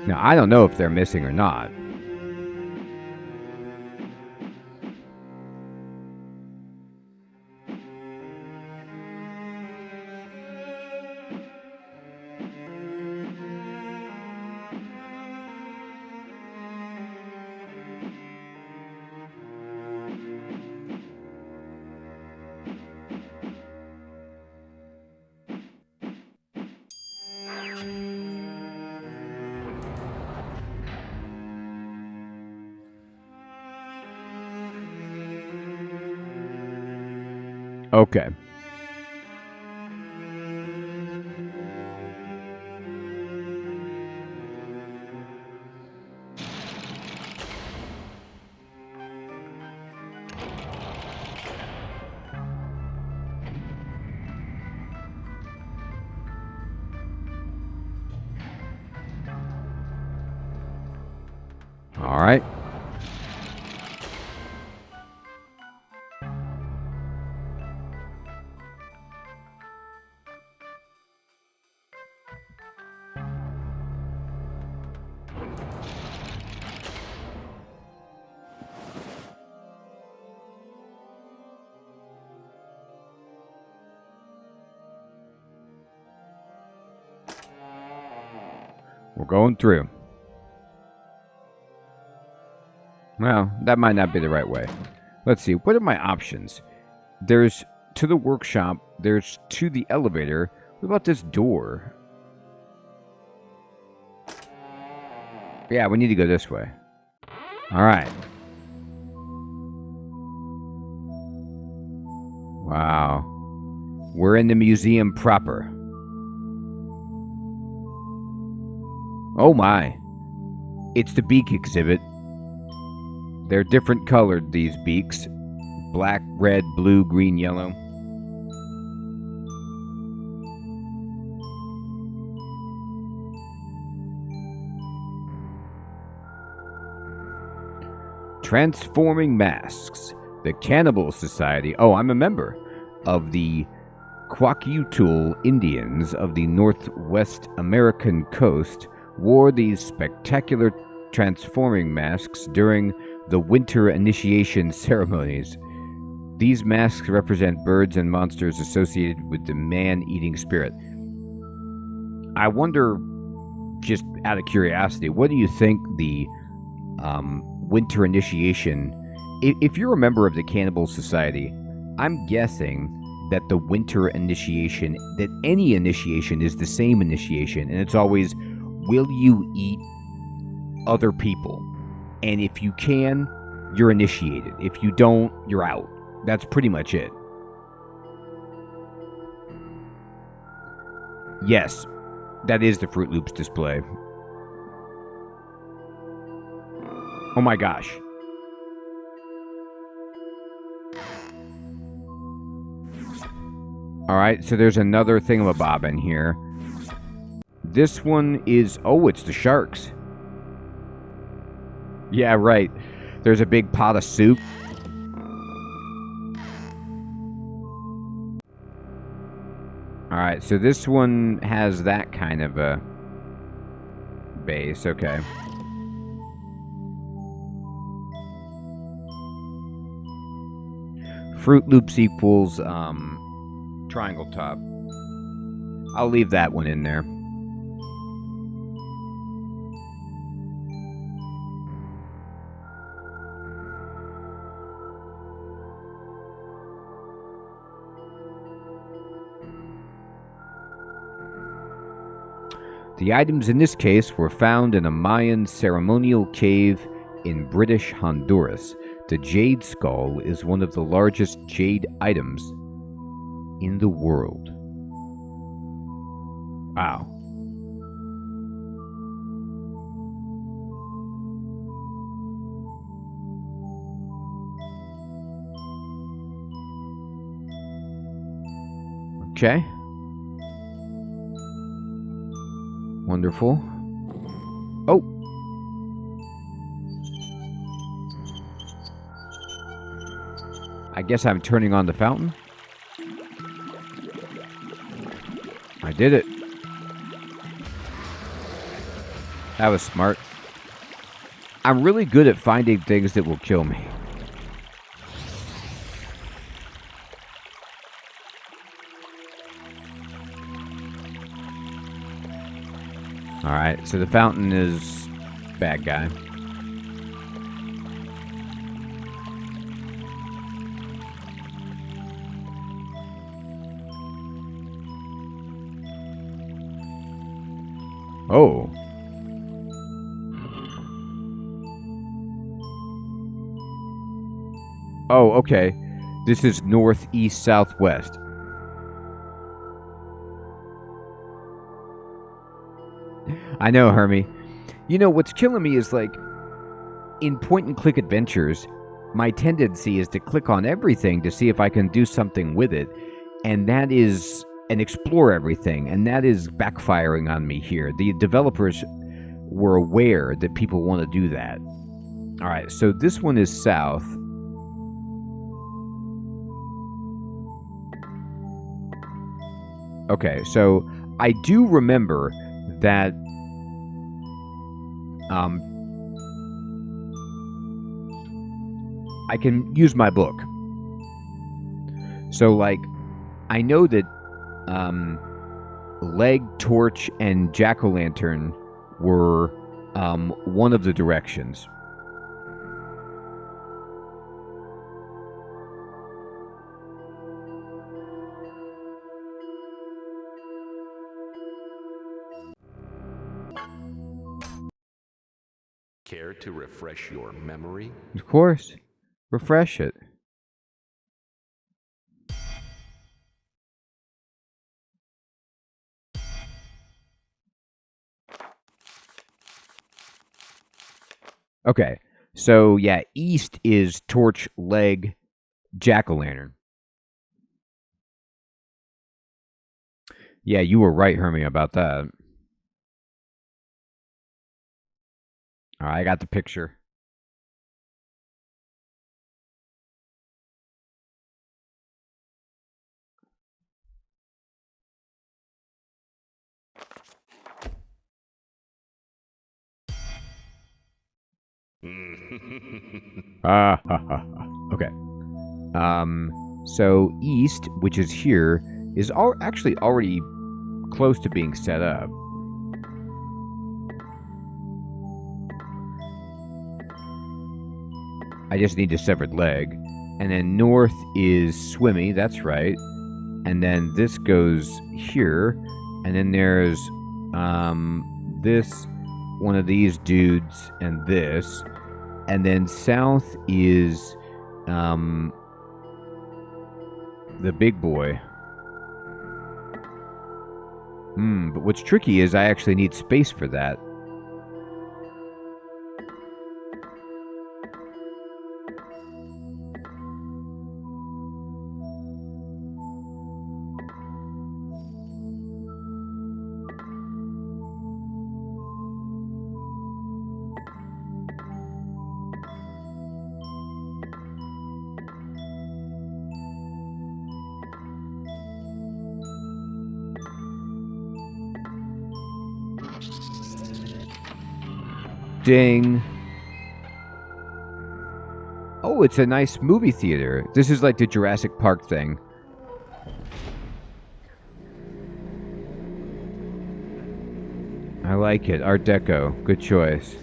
Now, I don't know if they're missing or not. Okay. All right. We're going through. Well, that might not be the right way. Let's see. What are my options? There's to the workshop. There's to the elevator. What about this door? Yeah, we need to go this way. All right. Wow. We're in the museum proper. Oh my. It's the beak exhibit. They're different colored, these beaks. Black, red, blue, green, yellow. Transforming Masks. The Cannibal Society. Oh, I'm a member of the Kwakiutl Indians of the Northwest American coast wore these spectacular transforming masks during the winter initiation ceremonies. These masks represent birds and monsters associated with the man-eating spirit. I wonder, just out of curiosity, what do you think the winter initiation... If you're a member of the Cannibal Society, I'm guessing that the winter initiation, that any initiation is the same initiation, and it's always, will you eat other people? And if you can, you're initiated. If you don't, you're out. That's pretty much it. Yes, that is the Fruit Loops display. Oh my gosh. Alright, so there's another thingamabob in here. This one is... Oh, it's the sharks. Yeah, right. There's a big pot of soup. Alright, so this one has that kind of a base. Okay. Fruit Loops equals triangle top. I'll leave that one in there. The items in this case were found in a Mayan ceremonial cave in British Honduras. The jade skull is one of the largest jade items in the world. Wow. Okay. Wonderful. Oh. I guess I'm turning on the fountain. I did it. That was smart. I'm really good at finding things that will kill me. Alright, so the fountain is bad guy. Oh. Oh, okay. This is northeast, southwest. I know, Hermie. You know, what's killing me is, like, in point-and-click adventures, my tendency is to click on everything to see if I can do something with it, and that is... and explore everything, and that is backfiring on me here. The developers were aware that people want to do that. Alright, so this one is south. Okay, so I do remember that I can use my book. So, like, I know that leg, torch, and jack-o'-lantern were one of the directions. Care to refresh your memory? Of course. Refresh it. Okay, so yeah, east is torch, leg, jack-o'-lantern. Yeah, you were right, Hermie, about that. Alright, I got the picture. Okay. So east, which is here, is actually already close to being set up. I just need a severed leg. And then north is Swimmy, that's right. And then this goes here. And then there's this, one of these dudes, and this. And then south is the big boy. But what's tricky is I actually need space for that. Ding. Oh, it's a nice movie theater. This is like the Jurassic Park thing. I like it. Art Deco. Good choice.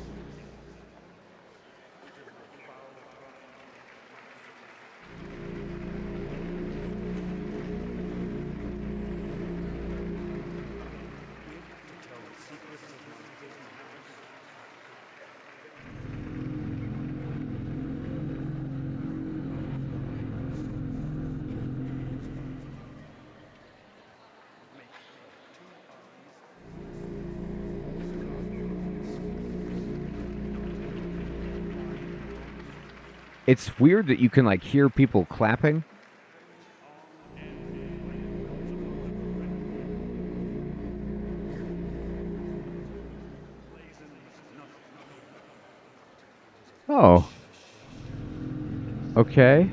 It's weird that you can, like, hear people clapping. Oh. Okay.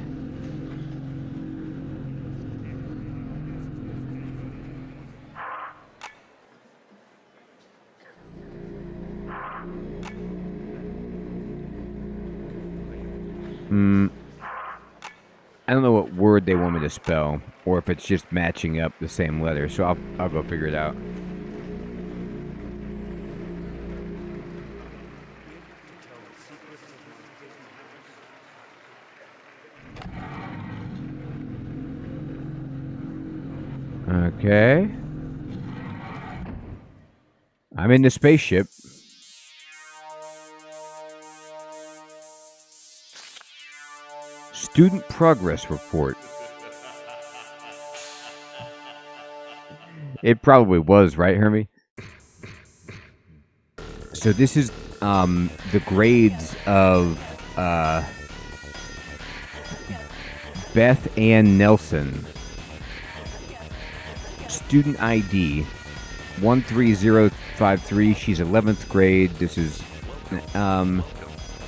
I don't know what word they want me to spell, or if it's just matching up the same letter, so I'll go figure it out. Okay. I'm in the spaceship. Student progress report. It probably was, right, Hermie? So this is the grades of Beth Ann Nelson. Student ID 13053. She's 11th grade. This is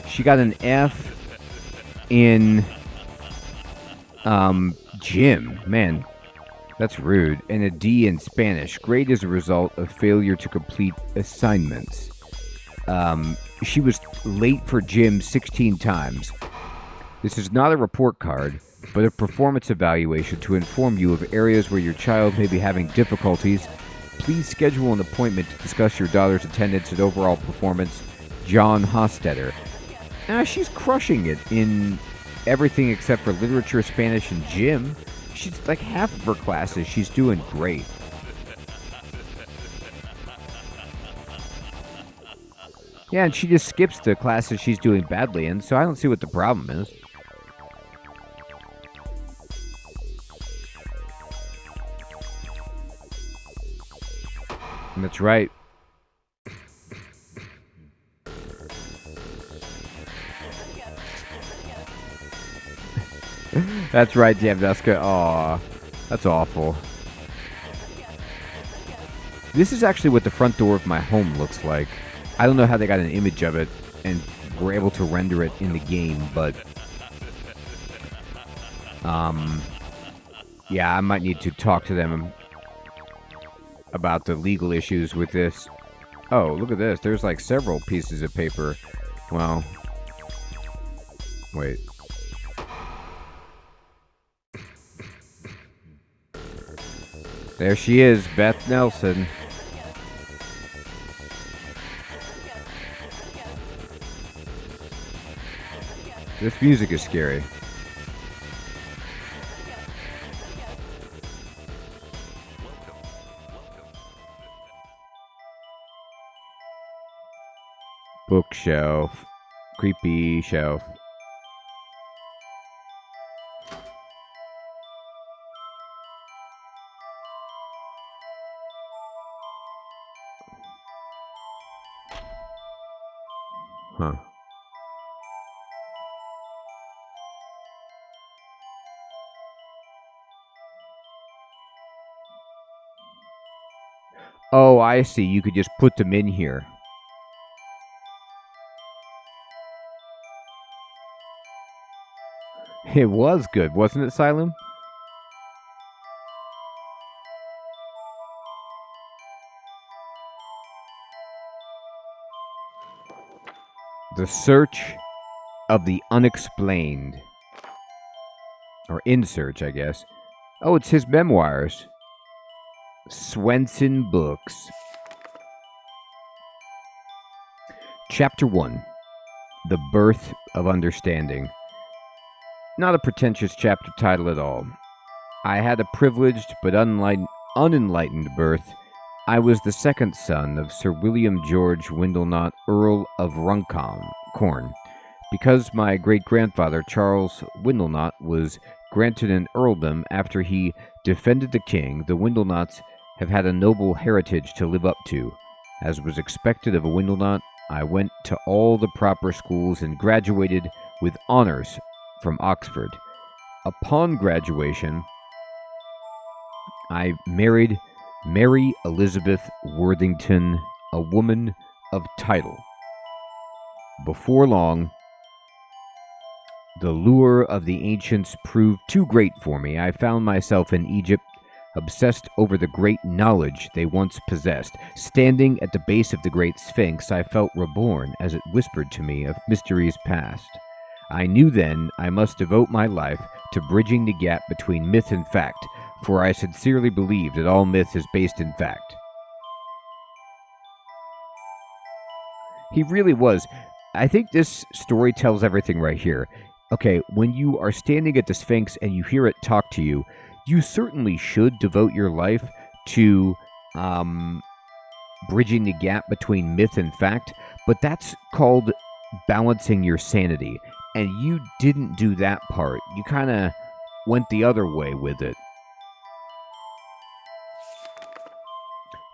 she got an F in gym. Man, that's rude. And a D in Spanish. Grade as a result of failure to complete assignments. She was late for gym 16 times. This is not a report card, but a performance evaluation to inform you of areas where your child may be having difficulties. Please schedule an appointment to discuss your daughter's attendance and overall performance. John Hostetter. She's crushing it in everything except for literature, Spanish, and gym. She's like half of her classes. She's doing great. Yeah, and she just skips the classes she's doing badly in, so I don't see what the problem is. That's right. That's right, Jamduska. Aw, that's awful. This is actually what the front door of my home looks like. I don't know how they got an image of it and were able to render it in the game, but yeah, I might need to talk to them about the legal issues with this. Oh, look at this. There's like several pieces of paper. Well, wait. There she is, Beth Nelson. This music is scary. Bookshelf. Creepy shelf. Huh. Oh, I see. You could just put them in here. It was good, wasn't it, Silem? The Search of the Unexplained. Or In Search, I guess. Oh, it's his memoirs. Swenson Books. Chapter 1. The Birth of Understanding. Not a pretentious chapter title at all. I had a privileged but unenlightened birth. I was the second son of Sir William George Windlenot, Earl of Runcorn. Because my great-grandfather, Charles Windlenot, was granted an earldom after he defended the king, the Windlenots have had a noble heritage to live up to. As was expected of a Windlenot, I went to all the proper schools and graduated with honors from Oxford. Upon graduation, I married Mary Elizabeth Worthington, a woman of title. Before long, the lure of the ancients proved too great for me. I found myself in Egypt, obsessed over the great knowledge they once possessed. Standing at the base of the great Sphinx, I felt reborn as it whispered to me of mysteries past. I knew then I must devote my life to bridging the gap between myth and fact, for I sincerely believe that all myth is based in fact. He really was. I think this story tells everything right here. Okay, when you are standing at the Sphinx and you hear it talk to you, you certainly should devote your life to bridging the gap between myth and fact, but that's called balancing your sanity. And you didn't do that part. You kind of went the other way with it.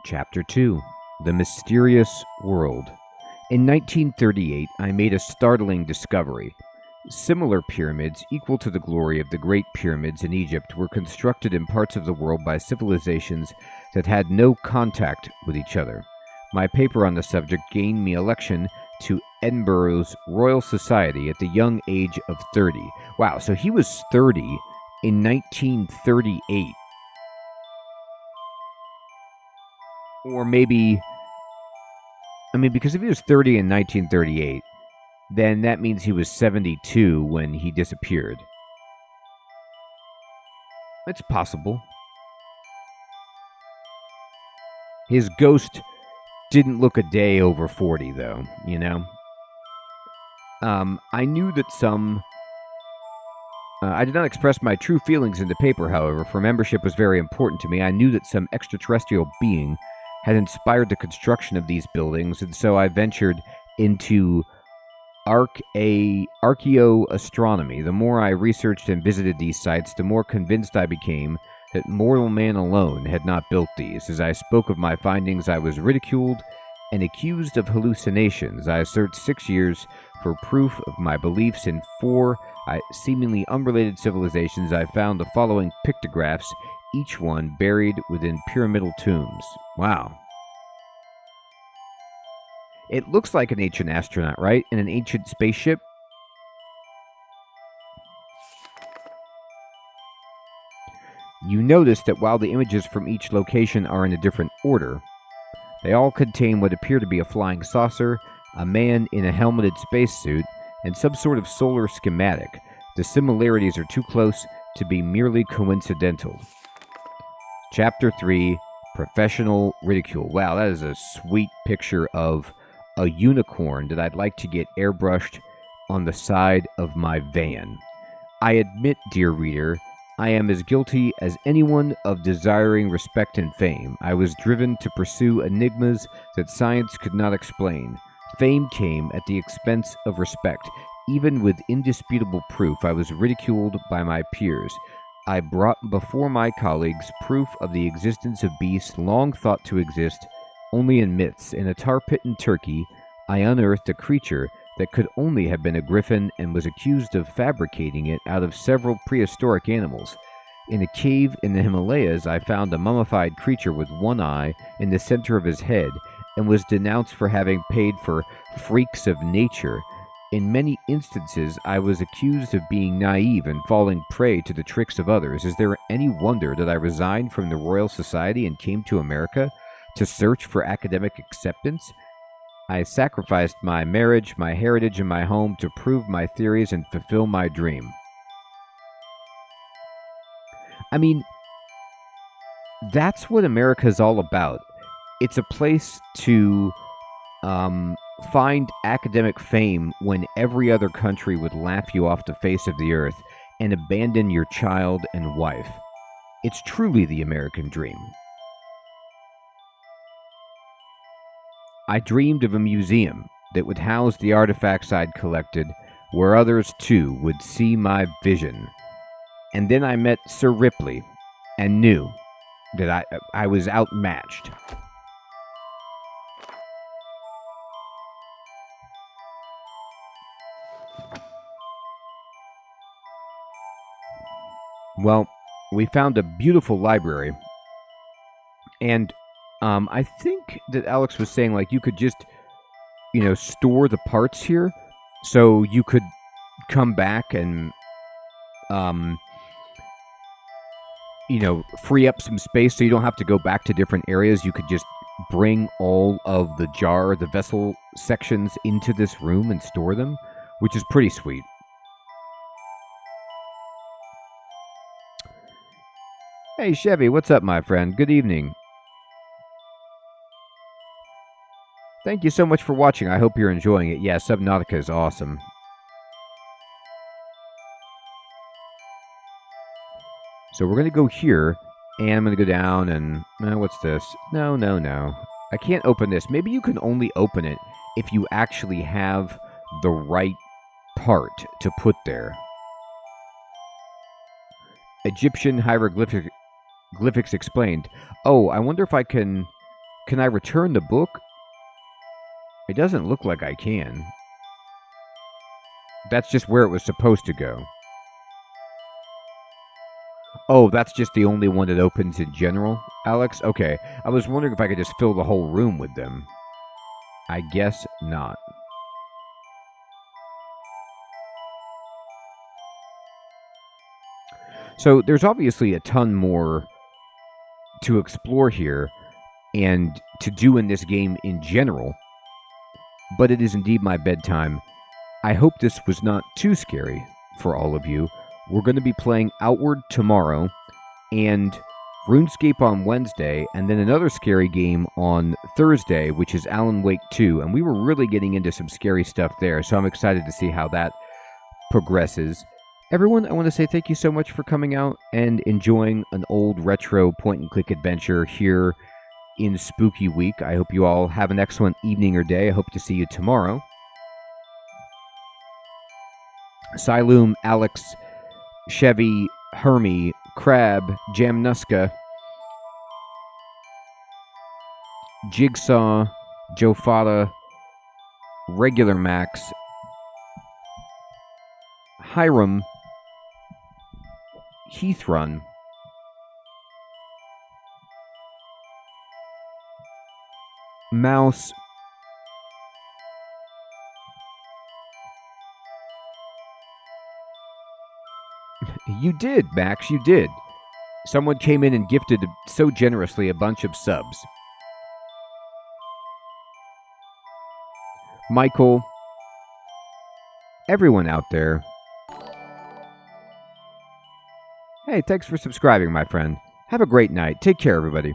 Chapter 2. The Mysterious World. In 1938, I made a startling discovery. Similar pyramids, equal to the glory of the Great Pyramids in Egypt, were constructed in parts of the world by civilizations that had no contact with each other. My paper on the subject gained me election to Edinburgh's Royal Society at the young age of 30. Wow, so he was 30 in 1938. Or maybe, because if he was 30 in 1938, then that means he was 72 when he disappeared. It's possible. His ghost didn't look a day over 40, though, you know? I knew that some... I did not express my true feelings in the paper, however, for membership was very important to me. I knew that some extraterrestrial being had inspired the construction of these buildings, and so I ventured into archaeoastronomy. The more I researched and visited these sites, the more convinced I became that mortal man alone had not built these. As I spoke of my findings, I was ridiculed and accused of hallucinations. I searched 6 years for proof of my beliefs in 4 seemingly unrelated civilizations. I found the following pictographs, each one buried within pyramidal tombs. Wow. It looks like an ancient astronaut, right? In an ancient spaceship? You notice that while the images from each location are in a different order, they all contain what appear to be a flying saucer, a man in a helmeted spacesuit, and some sort of solar schematic. The similarities are too close to be merely coincidental. Chapter 3, Professional Ridicule. Wow, that is a sweet picture of a unicorn that I'd like to get airbrushed on the side of my van. I admit, dear reader, I am as guilty as anyone of desiring respect and fame. I was driven to pursue enigmas that science could not explain. Fame came at the expense of respect. Even with indisputable proof, I was ridiculed by my peers. I brought before my colleagues proof of the existence of beasts long thought to exist only in myths. In a tar pit in Turkey, I unearthed a creature that could only have been a griffin and was accused of fabricating it out of several prehistoric animals. In a cave in the Himalayas, I found a mummified creature with one eye in the center of his head and was denounced for having paid for freaks of nature. In many instances, I was accused of being naive and falling prey to the tricks of others. Is there any wonder that I resigned from the Royal Society and came to America to search for academic acceptance? I sacrificed my marriage, my heritage, and my home to prove my theories and fulfill my dream. I mean, that's what America's all about. It's a place to find academic fame when every other country would laugh you off the face of the earth and abandon your child and wife. It's truly the American dream. I dreamed of a museum that would house the artifacts I'd collected, where others too would see my vision. And then I met Sir Ripley and knew that I was outmatched. Well, we found a beautiful library. And I think that Alex was saying, like, you could just, store the parts here. So you could come back and, free up some space so you don't have to go back to different areas. You could just bring all of the vessel sections into this room and store them, which is pretty sweet. Hey, Chevy, what's up, my friend? Good evening. Thank you so much for watching. I hope you're enjoying it. Yeah, Subnautica is awesome. So we're going to go here, and I'm going to go down and... what's this? No. I can't open this. Maybe you can only open it if you actually have the right part to put there. Egyptian hieroglyphics explained. Oh, I wonder if I can... Can I return the book? It doesn't look like I can. That's just where it was supposed to go. Oh, that's just the only one that opens in general, Alex? Okay. I was wondering if I could just fill the whole room with them. I guess not. So there's obviously a ton more to explore here and to do in this game in general. But it is indeed my bedtime. I hope this was not too scary for all of you. We're going to be playing Outward tomorrow and RuneScape on Wednesday, and then another scary game on Thursday, which is Alan Wake 2. And we were really getting into some scary stuff there, so I'm excited to see how that progresses. Everyone, I want to say thank you so much for coming out and enjoying an old retro point-and-click adventure here in Spooky Week. I hope you all have an excellent evening or day. I hope to see you tomorrow. Siloom, Alex, Chevy, Hermie, Crab, Jamnuska, Jigsaw, Jofada, Regular Max, Hiram, Heathrun, Mouse, You did, Max, you did. Someone came in and gifted so generously a bunch of subs. Michael, everyone out there. Hey, thanks for subscribing, my friend. Have a great night. Take care, everybody.